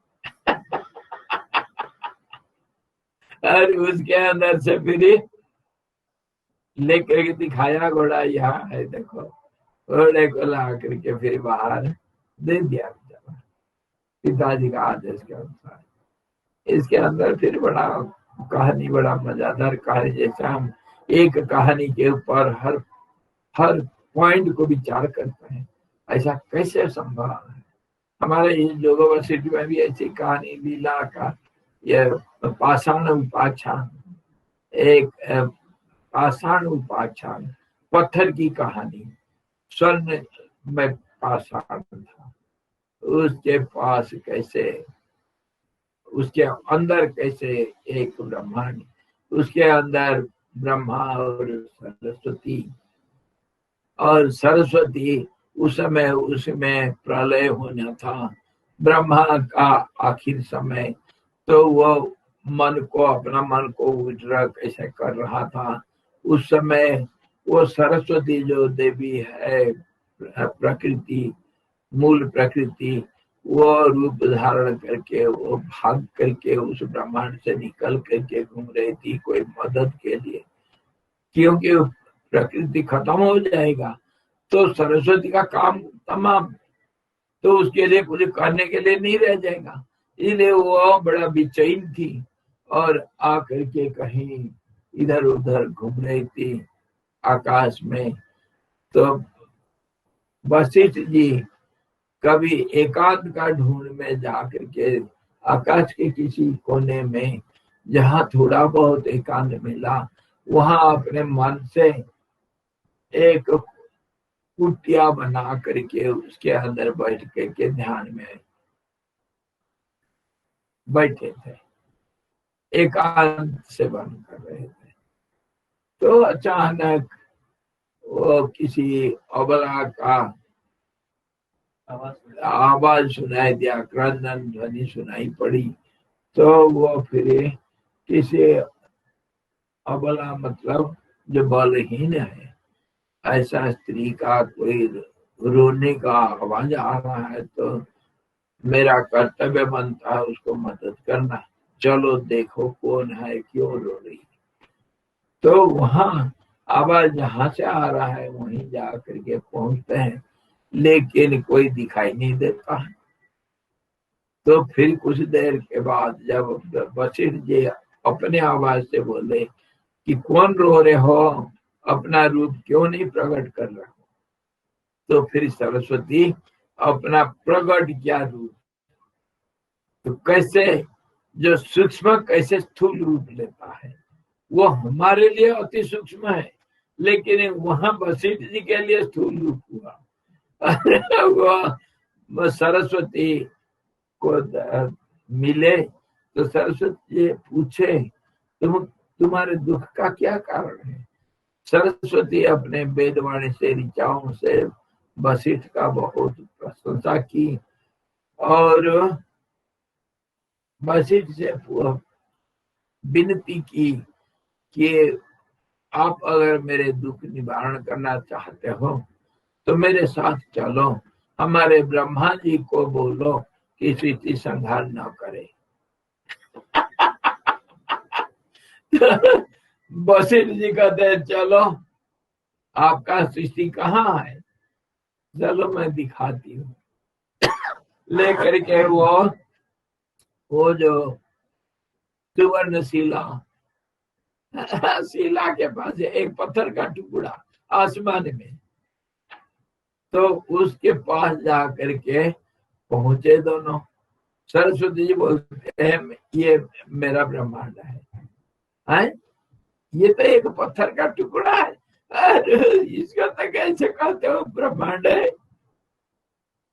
और उसके अंदर से फिर लेकर के दिखाया घोड़ा, यहाँ है देखो। घोड़े को ला करके फिर बाहर दे दिया पिताजी का आदेश के अनुसार। इसके अंदर फिर बड़ा कहानी, बड़ा मजेदार कहानी, जैसे हम एक कहानी के ऊपर हर पॉइंट को विचार करते हैं, ऐसा कैसे संभव है। हमारे यूनिवर्सिटी में भी ऐसी कहानी लीला का, यह पाषाण उपाख्यान, एक पाषाण उपाख्यान, पत्थर की कहानी। स्वर्ण में पाषाण था, उसके पास कैसे, उसके अंदर कैसे एक ब्रह्मांड, उसके अंदर ब्रह्मा और सरस्वती उस समय उसमें प्रलय होना था, ब्रह्मा का आखिर समय। तो वो अपना मन को उजरा कैसे कर रहा था। उस समय वो सरस्वती जो देवी है, प्रकृति, मूल प्रकृति, वो रूप धारण करके वो भाग करके उस ब्रह्मांड से निकल करके घूम रही थी कोई मदद के लिए, क्योंकि प्रकृति खत्म हो जाएगा तो सरस्वती का काम तमाम, तो उसके लिए कुछ करने के लिए नहीं रह जाएगा। इसलिए वो बड़ा बेचैन थी और आकर के कहीं इधर उधर घूम रही थी आकाश में। तो वशिष्ठ जी कभी एकांत का ढूंढ में जाकर के आकाश के किसी कोने में जहां थोड़ा बहुत एकांत मिला, वहां अपने मन से एक कुटिया बना करके उसके अंदर बैठ के ध्यान में बैठे थे, एकांत से बंद कर रहे थे। तो अचानक वो किसी अबला का आवाज सुनाई दिया, क्रंदन ध्वनि सुनाई पड़ी। तो वो फिर किसी अबला मतलब जो बलहीन है, ऐसा स्त्री का कोई रोने का आवाज आ रहा है, तो मेरा कर्तव्य बनता है उसको मदद करना, चलो देखो कौन है, क्यों रो रही। तो वहां आवाज जहां से आ रहा है वहीं जा करके पहुंचते हैं, लेकिन कोई दिखाई नहीं देता है। तो फिर कुछ देर के बाद जब वशिष्ठ जी अपने आवाज से बोले कि कौन रो रहे हो, अपना रूप क्यों नहीं प्रकट कर रहे हो, तो फिर सरस्वती अपना प्रकट किया रूप। तो कैसे जो सूक्ष्म कैसे स्थूल रूप लेता है, वो हमारे लिए अति सूक्ष्म है, लेकिन वहां वशिष्ठ जी के लिए स्थूल रूप हुआ। वो सरस्वती को मिले तो सरस्वती जी पूछे तुम्हारे दुख का क्या कारण है। सरस्वती अपने वेदवाणी से, ऋचाओं से वशिष्ठ का बहुत प्रशंसा की और वशिष्ठ से विनती की कि आप अगर मेरे दुख निवारण करना चाहते हो तो मेरे साथ चलो, हमारे ब्रह्मा जी को बोलो कि सृष्टि संहार न करे। वशिष्ठ जी कहते हैं चलो, आपका सृष्टि कहाँ है? चलो मैं दिखाती हूँ। लेकर के वो जो सुवर्ण शिला शिला के पास एक पत्थर का टुकड़ा आसमान में, तो उसके पास जा करके पहुंचे दोनों। सरस्वती जी बोलते हैं ये मेरा ब्रह्मांड है? ये तो एक पत्थर का टुकड़ा है, अरे इसका तो कैसे कहते हो ब्रह्मांड है?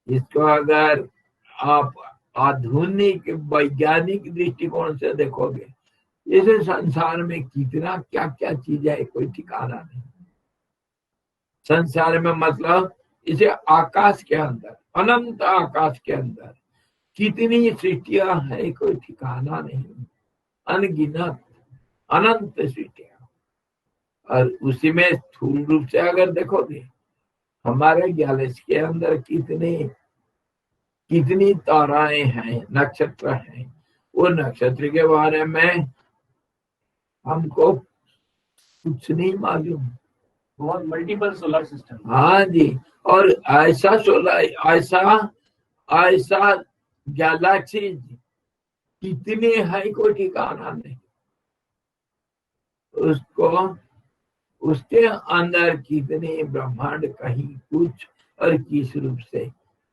इसको अगर आप आधुनिक वैज्ञानिक दृष्टिकोण से देखोगे, इस संसार में कितना क्या क्या चीज है, कोई ठिकाना नहीं। संसार में मतलब इसे आकाश के अंदर, अनंत आकाश के अंदर कितनी सृष्टियां है, कोई ठिकाना नहीं, अनगिनत अनंत सृष्टियां। और उसी में स्थूल रूप से अगर देखोगे, हमारे गैलेक्सी के अंदर कितनी ताराएं हैं, नक्षत्र हैं। वो नक्षत्र के बारे में हमको कुछ नहीं मालूम। बहुत मल्टीपल सोलर सिस्टम। हाँ जी, और ऐसा ऐसा गैलेक्सी कितने हैं, कोई ठिकाना नहीं। उसके अंदर कितने ब्रह्मांड, कहीं कुछ और किस रूप से।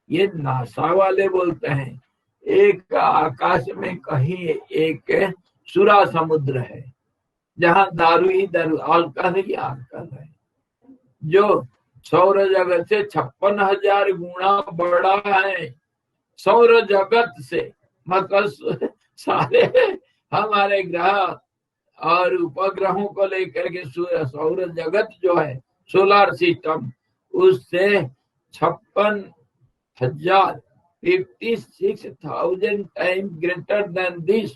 ये नासा वाले बोलते हैं एक आकाश में कहीं एक सुरा समुद्र है, जहां दारू ही दारू, अल्कोहल ही अल्कोहल है, जो सौर जगत से 56,000 गुना बड़ा है। सौर जगत से मतलब सारे हमारे ग्रह और उपग्रहों को लेकर के सौर जगत जो है, सोलर सिस्टम, उससे 56,000 टाइम ग्रेटर देन दिस।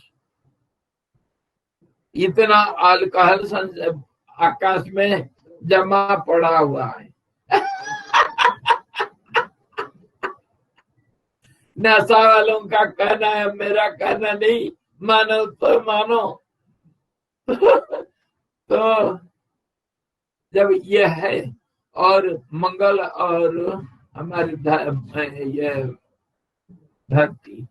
इतना अल्कोहल आकाश में जमा पड़ा हुआ है। नासा वालों का कहना है, मेरा कहना नहीं, मानो तो मानो। तो जब ये है, और मंगल और हमारी ये धरती,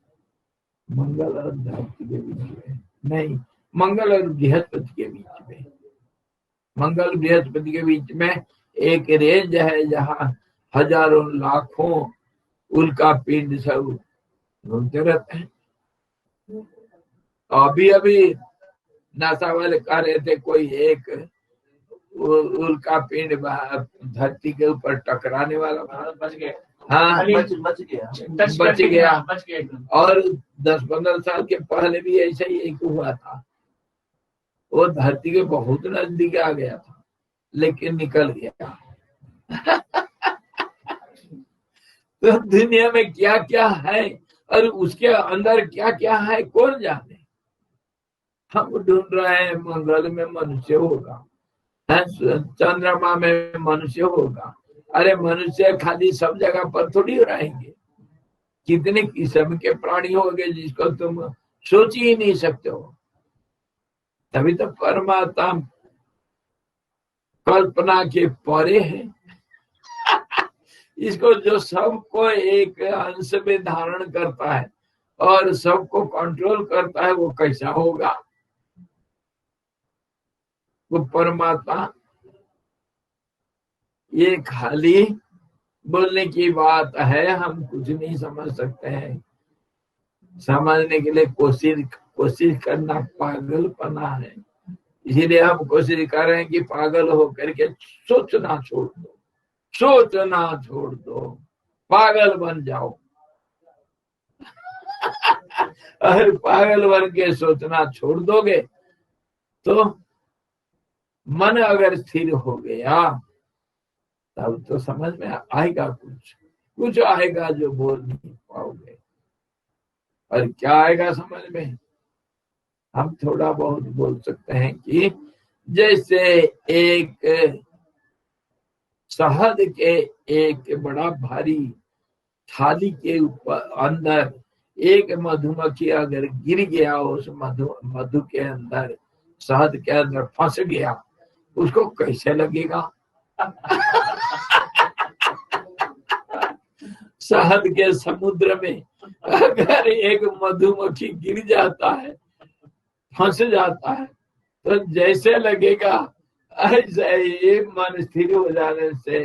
मंगल और धरती के बीच में नहीं, मंगल और बृहस्पति के बीच में, मंगल बृहस्पति के बीच में एक रेंज है, जहाँ हजारों लाखों उल्का पिंड सब घूमते रहते हैं। अभी नासा वाले कह रहे थे कोई एक उल्का पिंड धरती के ऊपर टकराने वाला, बच गया। हाँ बच गया। और 10-15 साल के पहले भी ऐसा ही एक हुआ था। वो धरती के बहुत नजदीक आ गया था, लेकिन निकल गया। तो दुनिया में क्या क्या है और उसके अंदर क्या क्या है, कौन जाने। हम ढूंढ रहे हैं मंगल में मनुष्य होगा, चंद्रमा में मनुष्य होगा। अरे मनुष्य खाली सब जगह पर थोड़ी रहेंगे, कितने किस्म के प्राणी होंगे जिसको तुम सोच ही नहीं सकते हो। तभी तो परमात्मा कल्पना के परे है। इसको जो सबको एक अंश में धारण करता है और सबको कंट्रोल करता है, वो कैसा होगा? वो परमात्मा ये खाली बोलने की बात है, हम कुछ नहीं समझ सकते हैं। समझने के लिए कोशिश करना पागलपना है। इसीलिए हम कोशिश कर रहे हैं कि पागल हो करके सोचना छोड़ दो, सोचना छोड़ दो, पागल बन जाओ। अगर पागल बन के सोचना छोड़ दोगे तो मन अगर स्थिर हो गया, तब तो समझ में आएगा, कुछ आएगा जो बोल नहीं पाओगे। और क्या आएगा समझ में? हम थोड़ा बहुत बोल सकते हैं कि जैसे एक शहद के एक बड़ा भारी थाली के ऊपर अंदर एक मधुमक्खी अगर गिर गया, उस मधु के अंदर, शहद के अंदर फंस गया, उसको कैसे लगेगा? शहद के समुद्र में अगर एक मधुमक्खी गिर जाता है, फंस जाता है, तो जैसे लगेगा ऐसे ये मन स्थिर हो जाने से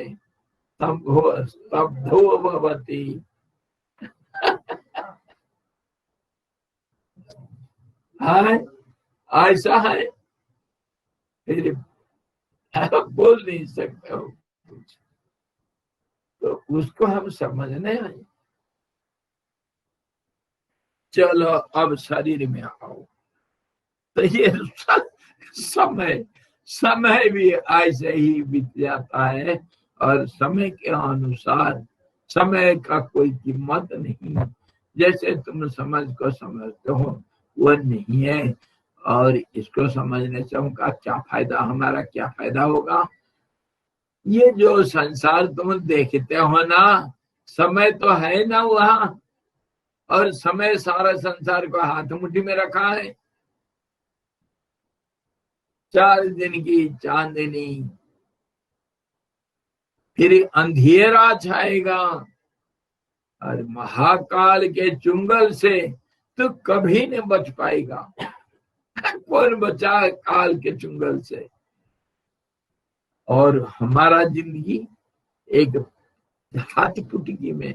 स्तब्धो भवति। हाँ, ऐसा है, फिर बोल नहीं सकते हो कुछ, तो उसको हम समझने आए। चलो अब शरीर में आओ, तो ये समय भी ऐसे ही बीत जाता है, और समय के अनुसार समय का कोई कीमत नहीं। जैसे तुम समझ को समझते हो वो नहीं है, और इसको समझने से उनका क्या फायदा, हमारा क्या फायदा होगा। ये जो संसार तुम देखते हो ना, समय तो है ना वहां, और समय सारा संसार को हाथ मुट्ठी में रखा है। 4 दिन की चांदनी, फिर अंधेरा छाएगा, और महाकाल के चुंगल से तो कभी नहीं बच पाएगा। कौन बचा काल के चुंगल से। और हमारा जिंदगी एक हाथ पुटकी में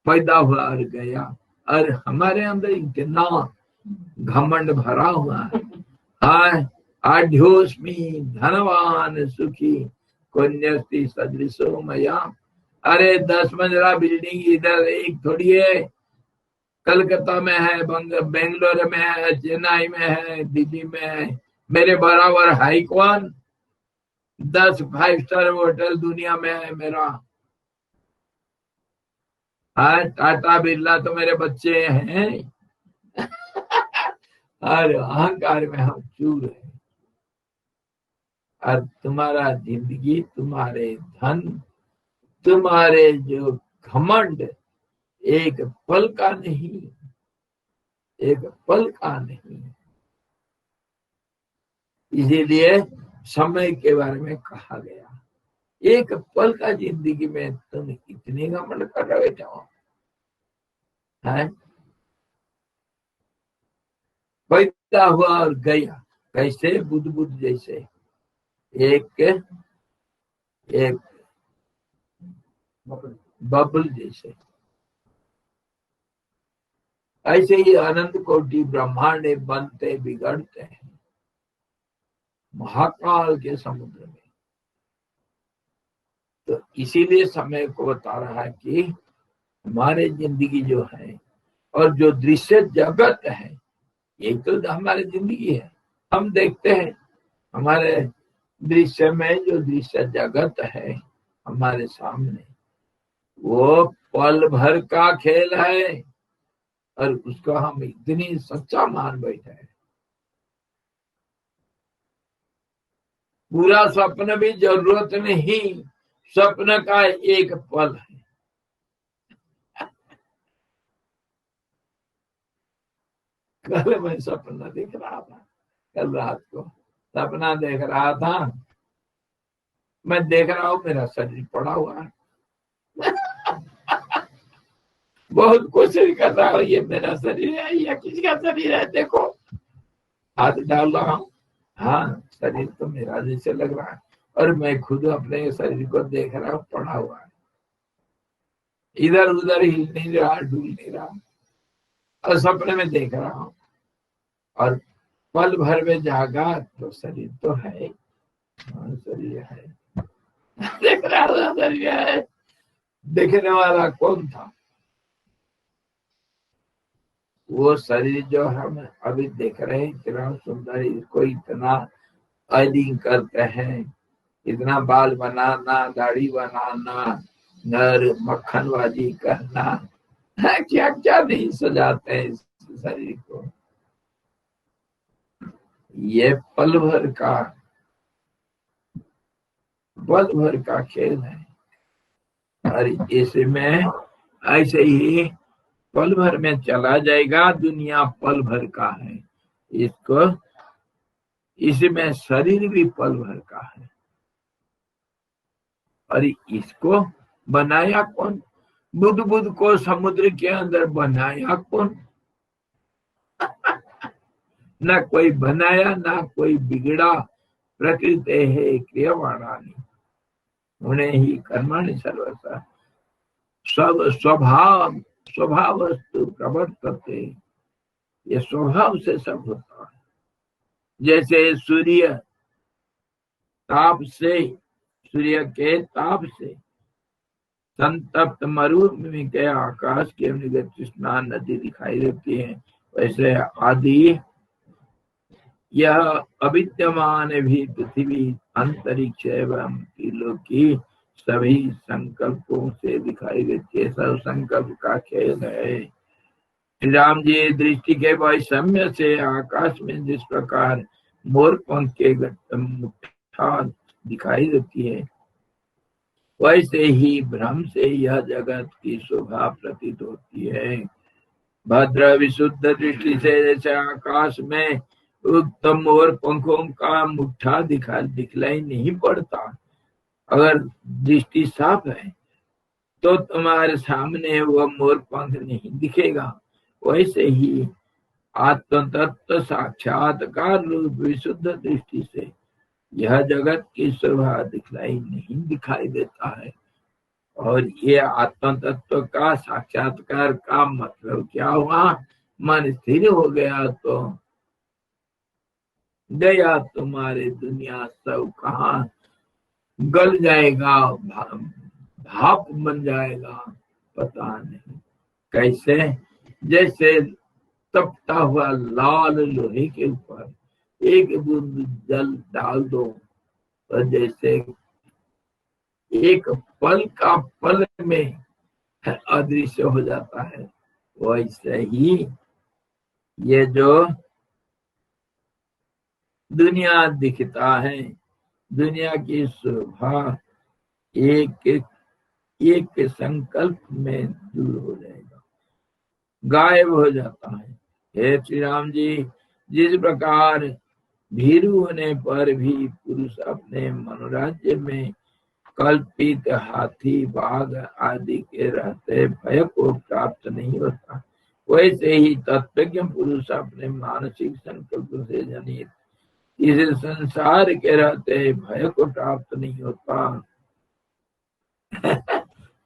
पैदा हुआ और गया, और हमारे अंदर इतना घमंड भरा हुआ है। हाँ, आढ्योस्मि धनवान सुखी कन्यस्ति सदृशो मया। अरे 10 मंजिला बिल्डिंग इधर एक थोड़ी है, कलकत्ता में है, बेंगलोर में है, चेन्नई में है, दिल्ली में है। मेरे बराबर हाई कौन? 10 5 स्टार होटल दुनिया में है मेरा। हाँ, टाटा बिरला तो मेरे बच्चे हैं। और अहंकार में हम चूर हैं। और तुम्हारा जिंदगी, तुम्हारे धन, तुम्हारे जो घमंड एक पल का नहीं, एक पल का नहीं। इसीलिए समय के बारे में कहा गया, एक पल का जिंदगी में तुम इतने घमंड कर रहे हो। पैदा हुआ और गया, कैसे? बुद्ध जैसे एक बबल जैसे। ऐसे ही अनंत कोटि ब्रह्मांड बनते बिगड़ते हैं महाकाल के समुद्र में। तो इसीलिए समय को बता रहा है कि हमारे जिंदगी जो है, और जो दृश्य जगत है, यही तो हमारी जिंदगी है। हम देखते हैं हमारे दृश्य में, जो दृश्य जगत है हमारे सामने, वो पल भर का खेल है, और उसको हम इतनी सच्चा मान बैठे हैं। पूरा स्वप्न भी जरूरत नहीं, स्वप्न का एक पल है। कल मैं सपना देख रहा था, कल रात को सपना देख रहा था। मैं देख रहा हूँ मेरा शरीर पड़ा हुआ है। बहुत कोशिश कर रहा हूँ, ये मेरा शरीर है या किसी का शरीर है, देखो हाथ डाल रहा हूँ। हाँ, शरीर तो मेरा जैसे लग रहा है, और मैं खुद अपने शरीर को देख रहा हूँ पड़ा हुआ है, इधर उधर हिल नहीं रहा, डूल नहीं रहा, और सपने में देख रहा हूँ। और पल भर में जागा तो शरीर तो है, शरीर है, देख रहा था शरीर है। देखने वाला कौन था? वो शरीर जो हम अभी देख रहे हैं, इतना सुंदर, इसको इतना एडिंग करते हैं, इतना बाल बनाना, दाढ़ी बनाना, नर मक्खनबाजी करना, क्या क्या नहीं सजाते हैं इस शरीर को। ये पल भर का खेल है, और इसमें ऐसे ही पल भर में चला जाएगा। दुनिया पल भर का है, इसमें शरीर भी पल भर का है। और इसको बनाया कौन? बुद्ध को समुद्र के अंदर बनाया कौन? ना कोई बनाया, ना कोई बिगड़ा। प्रकृति है क्रियमाणानि उन्हें ही कर्माणि सर्वथा सब स्वभाव वस्तु प्रवर्तते। ये स्वभाव से सब होता है। जैसे सूर्य के ताप से संतप्त मरुभूमि के आकाश के निगत तृष्णा नदी दिखाई देती है, वैसे आदि यह अविद्यमान भी पृथ्वी अंतरिक्ष एवं तीलों की सभी संकल्पों से दिखाई देती है। सब संकल्प का खेल है। राम जी दृष्टि के वैषम्य से आकाश में जिस प्रकार मोर पंख के मुठा दिखाई देती है, वैसे ही भ्रम से यह जगत की शोभा प्रतीत होती है। भद्र विशुद्ध दृष्टि से जैसे आकाश में उत्तम मोर पंखों का मुठ्ठा दिखलाई नहीं पड़ता, अगर दृष्टि साफ है तो तुम्हारे सामने वो मोर पंख नहीं दिखेगा। वैसे ही आत्म तत्व साक्षात्कार रूप विशुद्ध दृष्टि से यह जगत की शोभा दिखाई देता है। और ये आत्म तत्व का साक्षात्कार का मतलब क्या हुआ? मन स्थिर हो गया तो गया तुम्हारे दुनिया सब कहाँ गल जाएगा, भाप बन जाएगा, पता नहीं कैसे। जैसे तपता हुआ लाल लोहे के ऊपर एक बूंद जल डाल दो तो जैसे एक पल का पल में अदृश्य हो जाता है, वैसे ही ये जो दुनिया दिखता है, दुनिया की शोभा एक संकल्प में दूर हो जाएगा, गायब हो जाता है। हे श्री राम जी, जिस प्रकार भीरू होने पर भी पुरुष अपने मनोराज्य में कल्पित हाथी बाघ आदि के रहते भय को प्राप्त नहीं होता, वैसे ही तत्वज्ञ पुरुष अपने मानसिक संकल्प से जनित इस संसार के रहते भय को प्राप्त नहीं होता।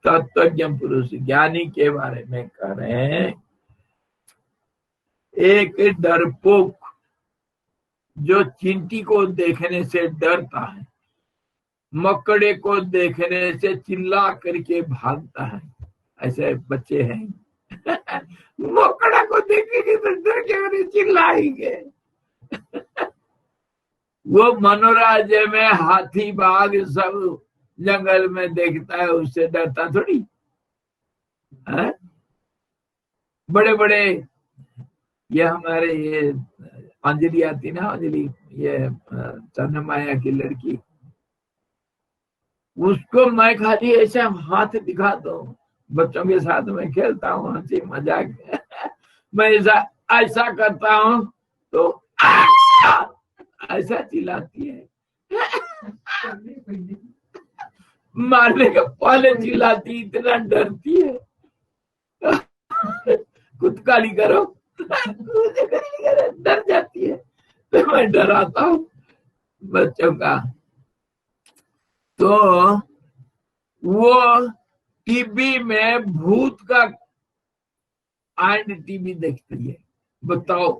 तत्वज्ञ पुरुष ज्ञानी के बारे में कह रहे हैं। एक डरपोक जो चींटी को देखने से डरता है, मकड़े को देखने से चिल्ला करके भागता है, ऐसे बच्चे हैं। मकड़ा को देखेंगे तो डर के चिल्लाएंगे। वो मनोराज्य में हाथी बाघ सब जंगल में देखता है, उससे डरता थोड़ी है? बड़े बड़े ये हमारे ये अंजलि आती ना, अंजलि ये चन्नमाया की लड़की, उसको मैं खाली ऐसे हाथ दिखा दो, बच्चों के साथ में खेलता हूँ, हंसी मजाक मैं ऐसा करता हूँ तो ऐसा चिल्लाती है। मारने के पहले चिल्लाती, इतना डरती है। कुतकाली करो, डर जाती है, तो मैं डराता हूँ बच्चों का। तो वो टीवी में भूत का एंड टीवी देखती है, बताओ,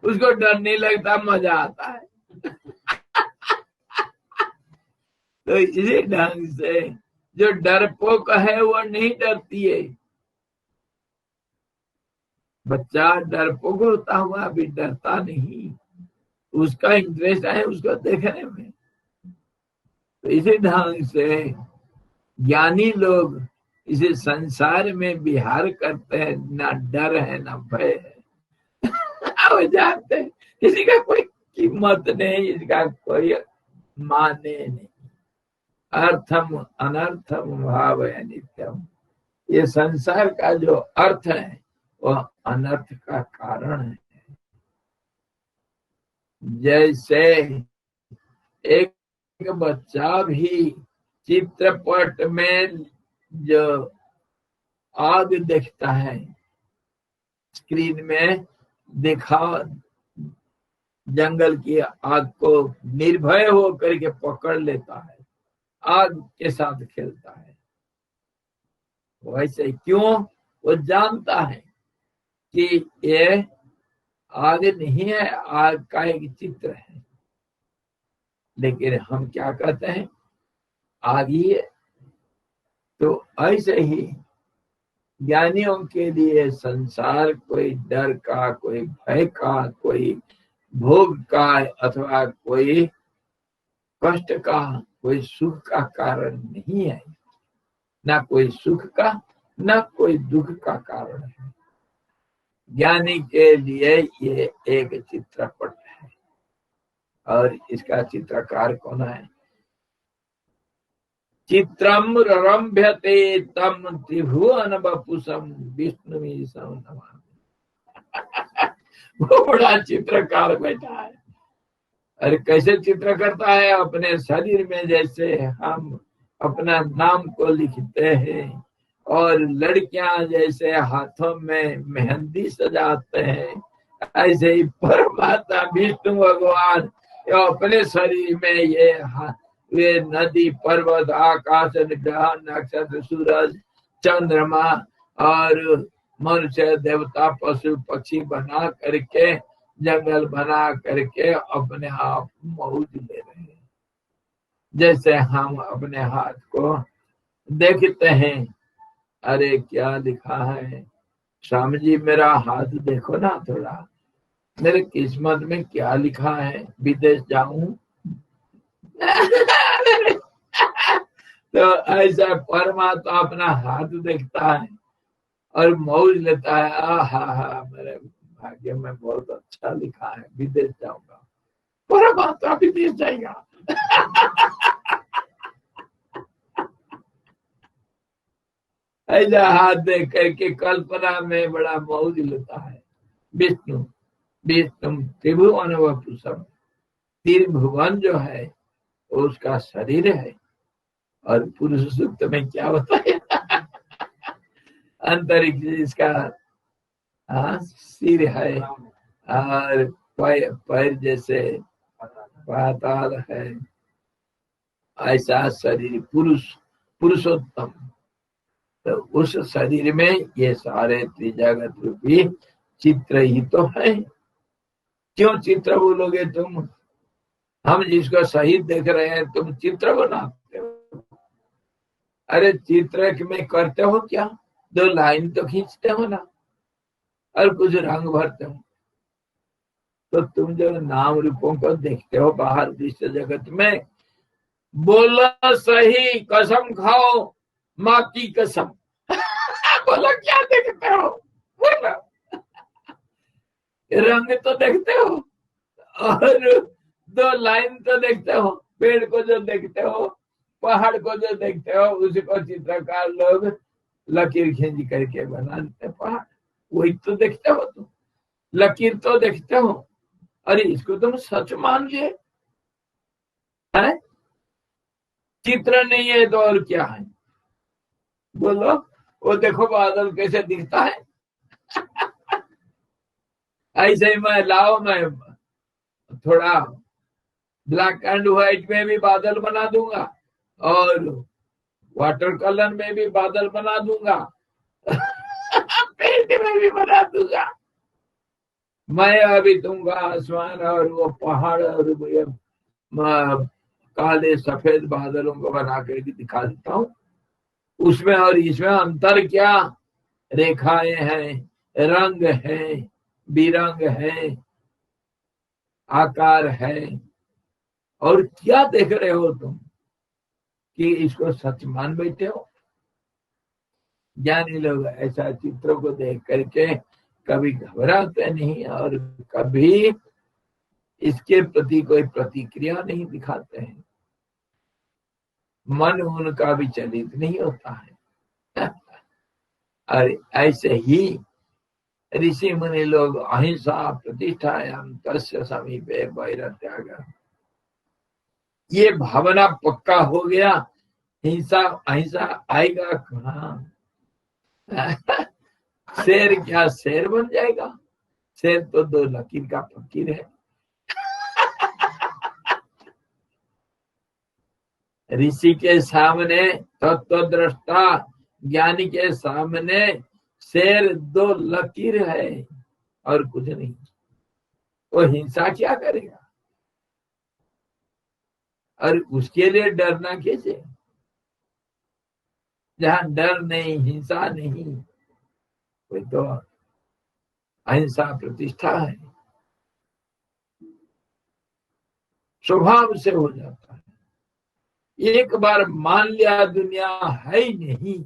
उसको डर नहीं लगता, मजा आता है। तो इसी ढंग से जो डरपोक है वो नहीं डरती है। बच्चा डरपोक होता हुआ भी डरता नहीं, उसका इंटरेस्ट है उसको देखने में। तो इसी ढंग से ज्ञानी लोग इसे संसार में विहार करते हैं, ना डर है ना भय है। वो जानते हैं किसी का कोई कीमत नहीं, इसका कोई माने नहीं। अर्थम अनर्थम भाव है नित्यम। ये संसार का जो अर्थ है वह अनर्थ का कारण है। जैसे एक बच्चा भी चित्रपट में जो आग देखता है, स्क्रीन में देखा जंगल की आग को निर्भय हो करके पकड़ लेता है, आग के साथ खेलता है। वैसे क्यों? वो जानता है कि ये आग नहीं है, आग का एक चित्र है। लेकिन हम क्या कहते हैं, आग ही है। तो ऐसे ही ज्ञानियों के लिए संसार कोई डर का, कोई भय का, कोई भोग का अथवा कोई कष्ट का, कोई सुख का कारण नहीं है। ना कोई सुख का, ना कोई दुख का कारण है। ज्ञानी के लिए ये एक चित्रपट है। और इसका चित्रकार कौन है? चित्रम रम्भ्यते तम त्रिभुवन वपुषम विष्णुमीशं नमामि। वो बड़ा चित्रकार बैठा है। और कैसे चित्र करता है? अपने शरीर में जैसे हम अपना नाम को लिखते हैं और लड़कियां जैसे हाथों में मेहंदी सजाते हैं, ऐसे ही परमात्मा विष्णु भगवान अपने शरीर में ये नदी, पर्वत, आकाश, ग्रह, नक्षत्र, सूरज, चंद्रमा और मनुष्य, देवता, पशु, पक्षी बना करके, जंगल बना करके अपने आप मौज ले रहे हैं। जैसे हम अपने हाथ को देखते हैं, अरे क्या लिखा है स्वामी जी, मेरा हाथ देखो ना थोड़ा, मेरे किस्मत में क्या लिखा है, विदेश जाऊं। तो ऐसा परमात्मा अपना हाथ देखता है और मौज लेता है। हा मेरे भाग्य में बहुत अच्छा लिखा है, विदेश जाऊंगा। परमात्मा विदेश जाएगा। ऐसा हाथ देख करके कल्पना में बड़ा मौज लेता है। विष्णु त्रिभुवन वपुषम, त्रिभुवन जो है उसका शरीर है। और पुरुष सूक्त में क्या होता है? अंतरिक्ष इसका सिर है और पैर जैसे पाताल है। ऐसा शरीर पुरुषोत्तम। तो उस शरीर में ये सारे त्रिजगत रूपी चित्र ही तो है। क्यों चित्र बोलोगे तुम? हम जिसको शहीद देख रहे हैं तुम चित्र बनाते हो। अरे चित्र में करते हो क्या? 2 लाइन तो खींचते हो ना, और कुछ रंग भरते हो। तो तुम जो नाम रूपों को देखते हो बाहर दृश्य जगत में, बोलो सही, कसम खाओ माँ की कसम। बोलो क्या देखते हो? बोलो। रंग तो देखते हो और 2 लाइन तो देखते हो। पेड़ को जो देखते हो, पहाड़ को जो देखते हो, उसको चित्रकार लोग लकीर खींच करके बना देते पहाड़। वही तो देखते हो तुम, लकीर तो देखते हो। अरे इसको तुम सच मान लिए है? चित्र नहीं है तो और क्या है? बोलो। वो देखो बादल कैसे दिखता है। ऐसे ही मैं थोड़ा ब्लैक एंड व्हाइट में भी बादल बना दूंगा और वाटर कलर में भी बादल बना दूंगा, पेंट में भी बना दूंगा। मैं अभी दूंगा आसमान और वो पहाड़ और काले सफेद बादलों को बना करके दिखा देता हूँ। उसमें और इसमें अंतर क्या? रेखाएं हैं, रंग है, बिरंग है, आकार है। और क्या देख रहे हो तुम कि इसको सच मान बैठे हो? ज्ञानी लोग ऐसा चित्रों को देख करके कभी घबराते नहीं और कभी इसके प्रति कोई प्रतिक्रिया नहीं दिखाते हैं। मन उनका विचलित नहीं होता है। और ऐसे ही ऋषि मुनि लोग अहिंसा प्रतिष्ठायाम तस्य समीपे वैरत्याग, ये भावना पक्का हो गया हिंसा अहिंसा आएगा कहाँ? शेर क्या शेर बन जाएगा? शेर तो दो लकीर का फकीर है। ऋषि के सामने, तत्वदृष्टा ज्ञानी के सामने शेर दो लकीर है और कुछ नहीं। वो हिंसा क्या करेगा? और उसके लिए डरना कैसे? जहां डर नहीं, हिंसा नहीं, कोई तो अहिंसा प्रतिष्ठा है, स्वभाव से हो जाता है। एक बार मान लिया दुनिया है ही नहीं,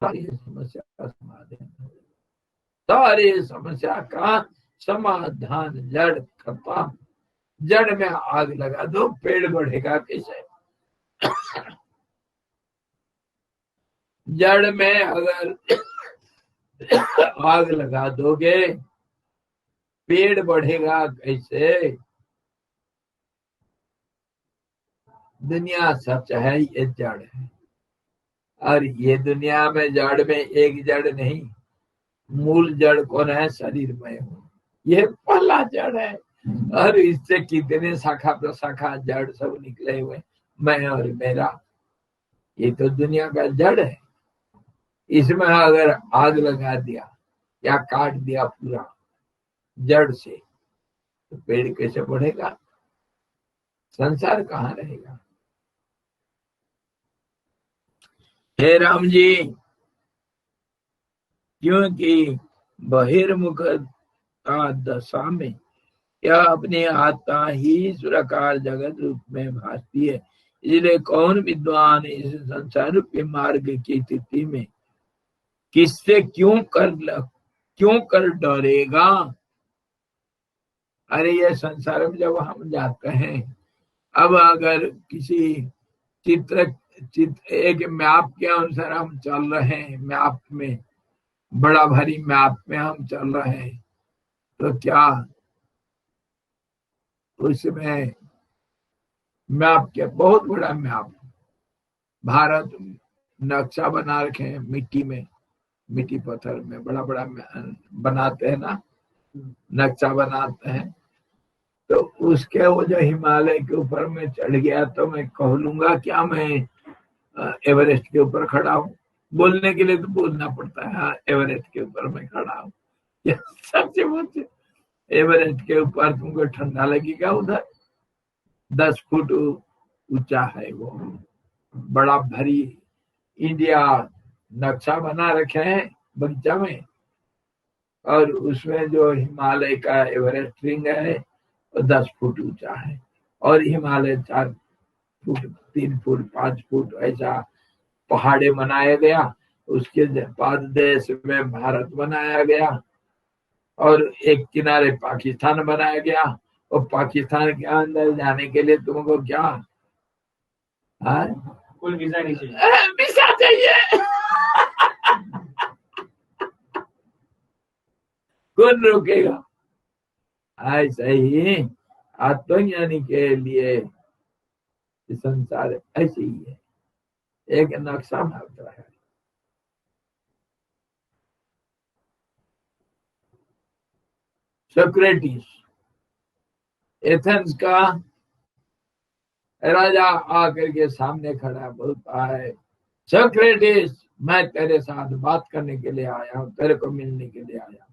सारी समस्या का समाधान हो जाए। सारी समस्या का समाधान, जड़ खत्म। जड़ में आग लगा दो, पेड़ बढ़ेगा कैसे? जड़ में अगर आग लगा दोगे, पेड़ बढ़ेगा कैसे? दुनिया सच है, ये जड़ है। और ये दुनिया में जड़ में एक जड़ नहीं, मूल जड़ कौन है? शरीर में हूँ, ये पहला जड़ है। और इससे कितने शाखा प्रशाखा जड़ सब निकले हुए, मैं और मेरा। ये तो दुनिया का जड़ है। इसमें अगर आग लगा दिया या काट दिया पूरा जड़ से, तो पेड़ कैसे बढ़ेगा? संसार कहाँ रहेगा? हे राम जी, क्योंकि बहिर्मुख दशा में यह अपनी आत्मा ही सुराकार जगत रूप में भासती है। इसलिए कौन विद्वान इस संसार रूपी मार्ग की स्थिति में किससे क्यों कर डरेगा? अरे ये संसार में जब हम जाते हैं, अब अगर किसी चित्र एक मैप के अनुसार हम चल रहे हैं, मैप में बड़ा भारी मैप में हम चल रहे हैं, तो क्या उसमें मैप के बहुत बड़ा मैप, भारत नक्शा बना रखे हैं मिट्टी में, मिट्टी पत्थर में बड़ा बड़ा बनाते हैं ना, नक्शा बनाते हैं। तो उसके वो जो हिमालय के ऊपर में चढ़ गया, तो मैं कह लूंगा क्या मैं एवरेस्ट के ऊपर खड़ा हूँ? बोलने के लिए तो बोलना पड़ता है, हाँ एवरेस्ट के ऊपर मैं खड़ा हूँ। सच बात है, एवरेस्ट के ऊपर तुमको ठंडा लगेगा? उधर 10 फुट ऊंचा है वो, बड़ा भारी इंडिया नक्शा बना रखे हैं बगीचा में, और उसमें जो हिमालय का एवरेस्ट रिंग है वो 10 फुट ऊंचा है, और हिमालय 4 फुट 3 फुट 5 फुट ऐसा पहाड़े बनाया गया। उसके बाद देश में भारत बनाया गया, और एक किनारे पाकिस्तान बनाया गया। और पाकिस्तान के अंदर जाने के लिए तुमको क्या कोई वीजा नहीं चाहिए? वीजा चाहिए। कौन रोकेगा? ऐसा ही आत्मज्ञानी के लिए संसार ऐसे ही है, एक नक्शा मात्र है। सोक्रेटिस एथेंस का राजा आकर के सामने खड़ा बोलता है, सोक्रेटिस मैं तेरे साथ बात करने के लिए आया हूँ, तेरे को मिलने के लिए आया।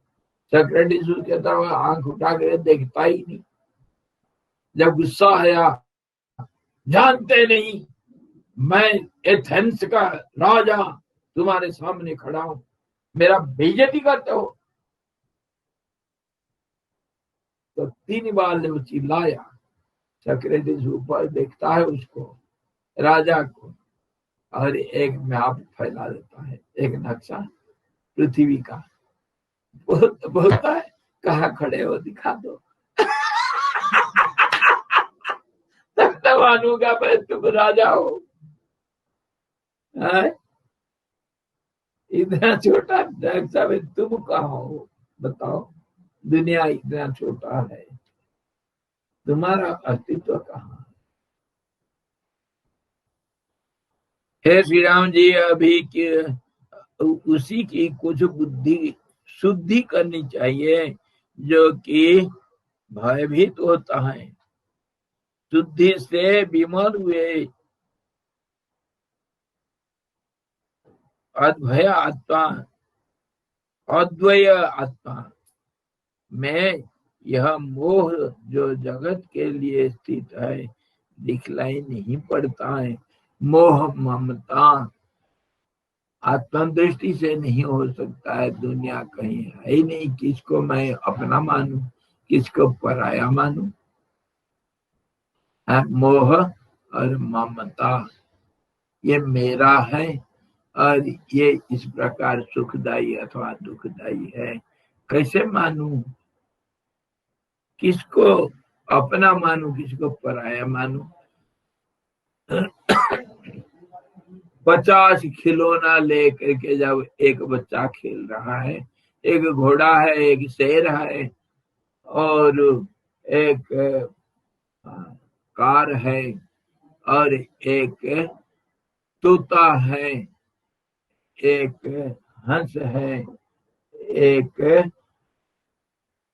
सोक्रेटिस उसके तरफ आंख उठा कर देखता ही नहीं। जब गुस्सा आया, जानते नहीं मैं एथेंस का राजा तुम्हारे सामने खड़ा हूं, मेरा बेइज्जती करते हो? तो 3 बार जब चिल्लाया, सोक्रेटिस ऊपर देखता है उसको, राजा को, और एक मैप फैला देता है, एक नक्शा पृथ्वी का। बोलता है कहाँ खड़े हो, दिखा दो। तब तो मानूंगा मैं तुम राजा हो। इतना छोटा नक्शा में तुम कहाँ हो? बताओ, दुनिया इतना छोटा है, तुम्हारा अस्तित्व कहाँ? हे श्री राम जी, अभी उसी की कुछ बुद्धि शुद्धि करनी चाहिए जो कि भयभीत होता है। शुद्धि से विमल हुए अद्वय आत्मा, अद्वय आत्मा में यह मोह जो जगत के लिए स्थित है दिखलाई नहीं पड़ता है। मोह ममता आत्म दृष्टि से नहीं हो सकता है। दुनिया कहीं है ही नहीं, किसको मैं अपना मानूं, किसको पराया मानूं। मोह और ममता ये मेरा है और ये इस प्रकार सुखदायी अथवा दुखदायी है। कैसे मानूं, किसको अपना मानूं, किसको पराया मानूं। 50 खिलौना लेकर के जब एक बच्चा खेल रहा है, एक घोड़ा है, एक शेर है और एक कार है और एक तोता है, एक हंस है, एक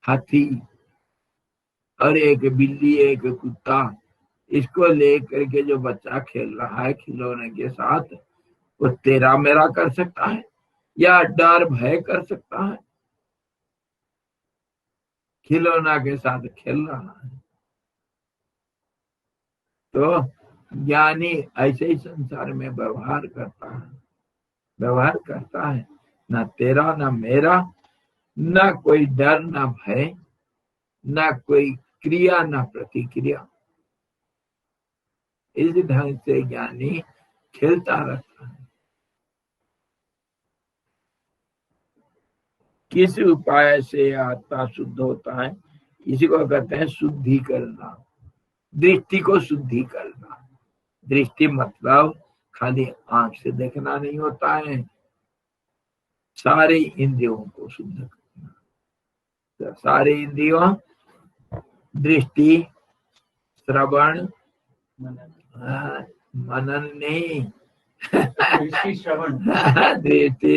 हाथी और एक बिल्ली, एक कुत्ता, इसको लेकर के जो बच्चा खेल रहा है खिलौने के साथ, वो तेरा मेरा कर सकता है या डर भय कर सकता है? खिलौना के साथ खेल रहा है। तो ज्ञानी ऐसे ही संसार में व्यवहार करता है, ना तेरा ना मेरा, ना कोई डर ना भय, ना कोई क्रिया ना प्रतिक्रिया। इस ढंग से ज्ञानी खेलता रहता है। किस उपाय से आत्मा शुद्ध होता है, इसी को कहते हैं शुद्धि करना, दृष्टि को शुद्धि करना। दृष्टि मतलब खाली आंख से देखना नहीं होता है, सारे इंद्रियों को शुद्ध करना। तो सारे इंद्रियों, दृष्टि, श्रवण, मनन नहीं, दृष्टि,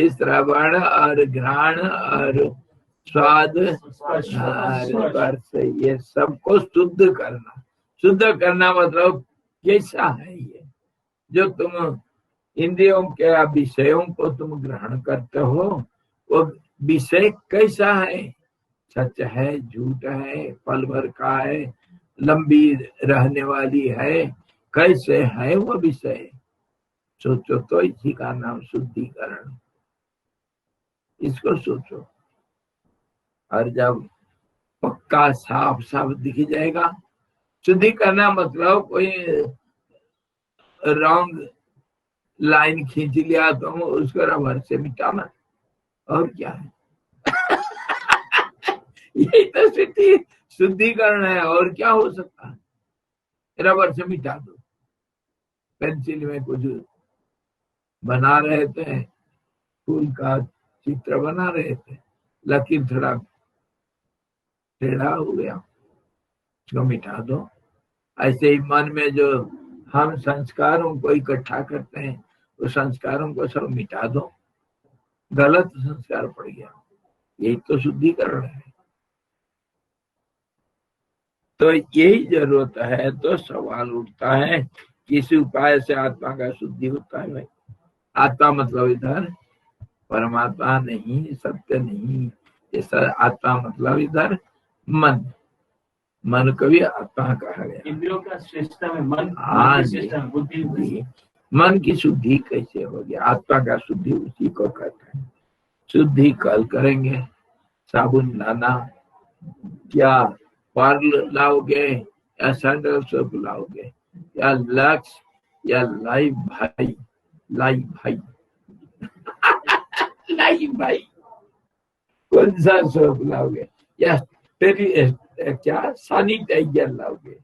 श्रवण और घ्राण और स्वाद और स्पर्श, ये सबको शुद्ध करना। शुद्ध करना मतलब कैसा है ये जो तुम इंद्रियों के विषयों को तुम ग्रहण करते हो, वो विषय कैसा है? सच है, झूठ है, पल भर का है, लंबी रहने वाली है, कैसे है वो विषय? सोचो तो इसी का नाम शुद्धिकरण। इसको सोचो, और जब पक्का साफ साफ दिख जाएगा। शुद्धि करना मतलब कोई रॉन्ग लाइन खींच लिया तो उसको रबर से मिटाना, और क्या है? यही तो शुद्धिकरण है, और क्या हो सकता है? रबर से मिटा दो। पेंसिल में कुछ बना रहे थे, फूल का चित्र बना रहे थे, लकीर थोड़ा टेढ़ा हो गया, उसको मिटा दो। ऐसे ही मन में जो हम संस्कारों को इकट्ठा करते हैं, उस संस्कारों को सब मिटा दो। गलत संस्कार पड़ गया, यही तो शुद्धिकरण है। तो यही जरूरत है। तो सवाल उठता है, किस उपाय से आत्मा का शुद्धि होता है? भाई, आत्मा मतलब इधर परमात्मा नहीं, सत्य नहीं। जैसा आत्मा मतलब इधर मन, मन को भी आत्मा कहा गया। इंद्रियों का सिस्टम है मन। हाँ सिस्टम बुद्धि। मन की शुद्धि कैसे होगी? आत्मा का शुद्धि उसी को कहते हैं। शुद्धि कल करेंगे। साबुन लाना, क्या पर्ल लाओगे या सैंडल सोप लाओगे या लक्स या लाइव भाई? लाइव भाई कौन सा सोप लाओगे? या क्या सैनिटाइजर लाओगे?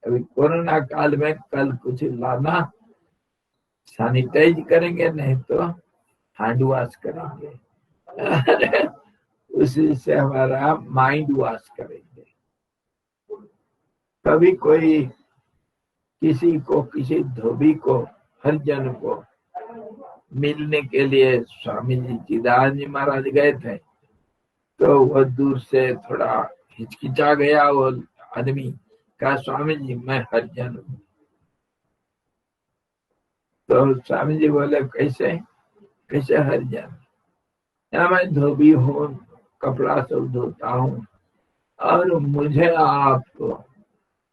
अभी कोरोना काल में कल कुछ लाना, सैनिटाइज करेंगे, नहीं तो हैंड वॉश करेंगे। उसी से हमारा माइंड वॉश करेंगे। कभी कोई किसी धोबी को हरिजन को मिलने के लिए स्वामी जी चिदानंद जी महाराज गए थे, तो वो दूर से थोड़ा हिचकिचा गया वो आदमी, कहा स्वामी जी मैं हरिजन हूँ। तो स्वामी जी बोले कैसे कैसे हरिजन? या मैं धोबी हूँ, कपड़ा सब धोता हूँ, और मुझे आप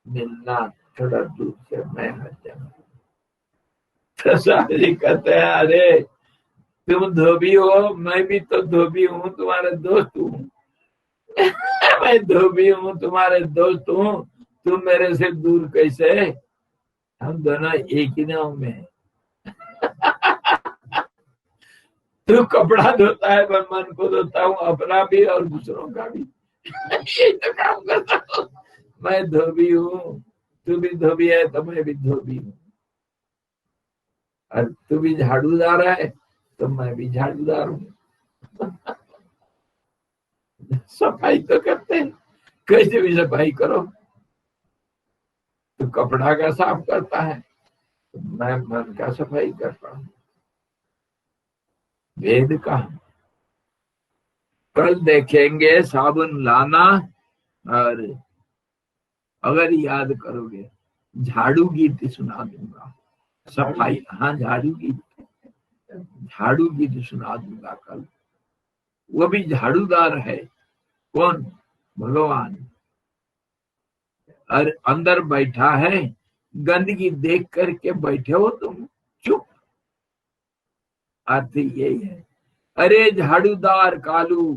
मिलना थोड़ा दूर से, मैं हरिजन हूँ। तो स्वामी जी कहते हैं अरे तुम धोबी हो, मैं भी तो धोबी हूँ, तुम्हारे दोस्त हूँ। मैं धोबी हूँ, तुम्हारे दोस्त हूँ, तुम मेरे से दूर कैसे? हम दोनों एक ही नाव में हैं। तू कपड़ा धोता है, मैं मन को धोता हूँ, अपना भी और दूसरों का भी। यही तो काम करता हूँ। मैं धोबी हूँ, तू भी धोबी है, तो मैं भी धोबी हूँ। और तू भी झाड़ूदार है, तो मैं भी झाड़ूदार हूँ। सफाई तो करते हैं, कैसे भी सफाई करो। तो कपड़ा का साफ करता है, तो मैं मन का सफाई करता हूँ। वेद का कल देखेंगे साबुन लाना, और अगर याद करोगे झाड़ू गीत सुना दूंगा। सफाई, हाँ झाड़ू गीत सुना दूंगा कल। वो भी झाड़ूदार है। कौन? भगवान। और अंदर बैठा है, गंदगी देख करके बैठे हो तुम चुप। अर्थ यही है, अरे झाड़ूदार कालू,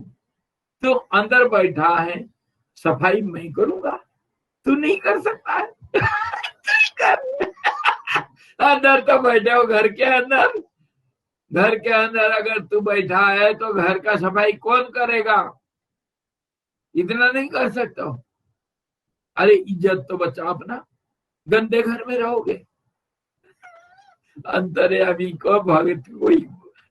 तू अंदर बैठा है, सफाई मैं करूंगा, तू नहीं कर सकता है। अंदर तो बैठे हो, घर के अंदर अगर तू बैठा है तो घर का सफाई कौन करेगा? इतना नहीं कर सकता हो? अरे इज्जत तो बचा अपना, गंदे घर में रहोगे। अंतर्यामी को भक्त कोई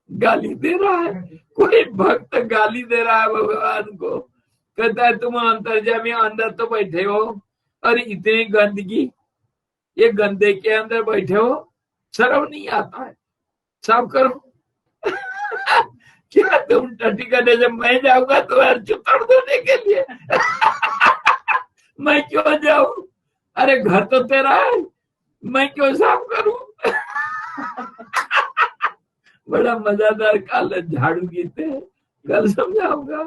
गाली दे रहा है, कोई भक्त गाली दे रहा है भगवान को, कहता है तुम अंतर्यामी अंदर तो बैठे हो, और इतनी गंदगी, ये गंदे के अंदर बैठे हो, शर्म नहीं आता है? साफ करो। क्या तुम टट्टी करने से मैं जाऊंगा तुम्हारे चुतड़ धोने के लिए? मैं क्यों जाऊं? अरे घर तो तेरा है, मैं क्यों साफ करूं? बड़ा मजेदार काल झाड़ू गीत है, कल समझाऊंगा।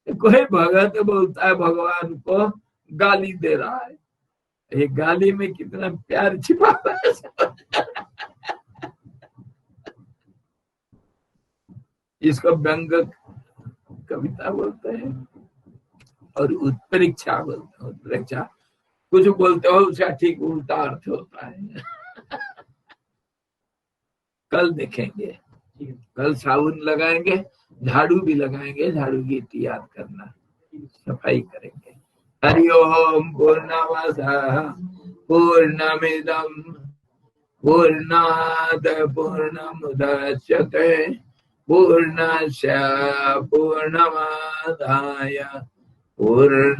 कोई भगत बोलता है भगवान को गाली दे रहा है, ये गाली में कितना प्यार छिपा है। इसको व्यंग कविता बोलते हैं, और उत्प्रेक्षा बोलते हैं। उत्प्रेक्षा कुछ बोलते हो उसका ठीक उल्टा अर्थ होता है। कल देखेंगे, कल साबुन लगाएंगे, झाड़ू भी लगाएंगे, झाड़ू गीत याद करना, सफाई करेंगे। हरि ओम पूर्णमदः पूर्णमिदं पूर्णात् पूर्णमुदच्यते पूर्णस्य पूर्णमादाय पूर्णमेवावशिष्यते।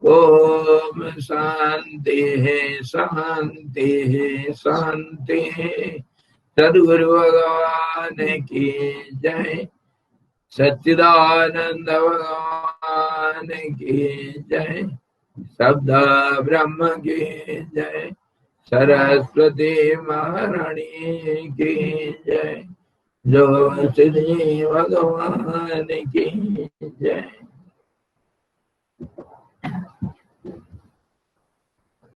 ओम शांति शांति शांति। सद्गुरु भगवान की जय, सच्चिदानंद भगवान की जय, शब्द ब्रह्म की जय, सरस्वती महारानी की जय, जो श्री भगवान की जय।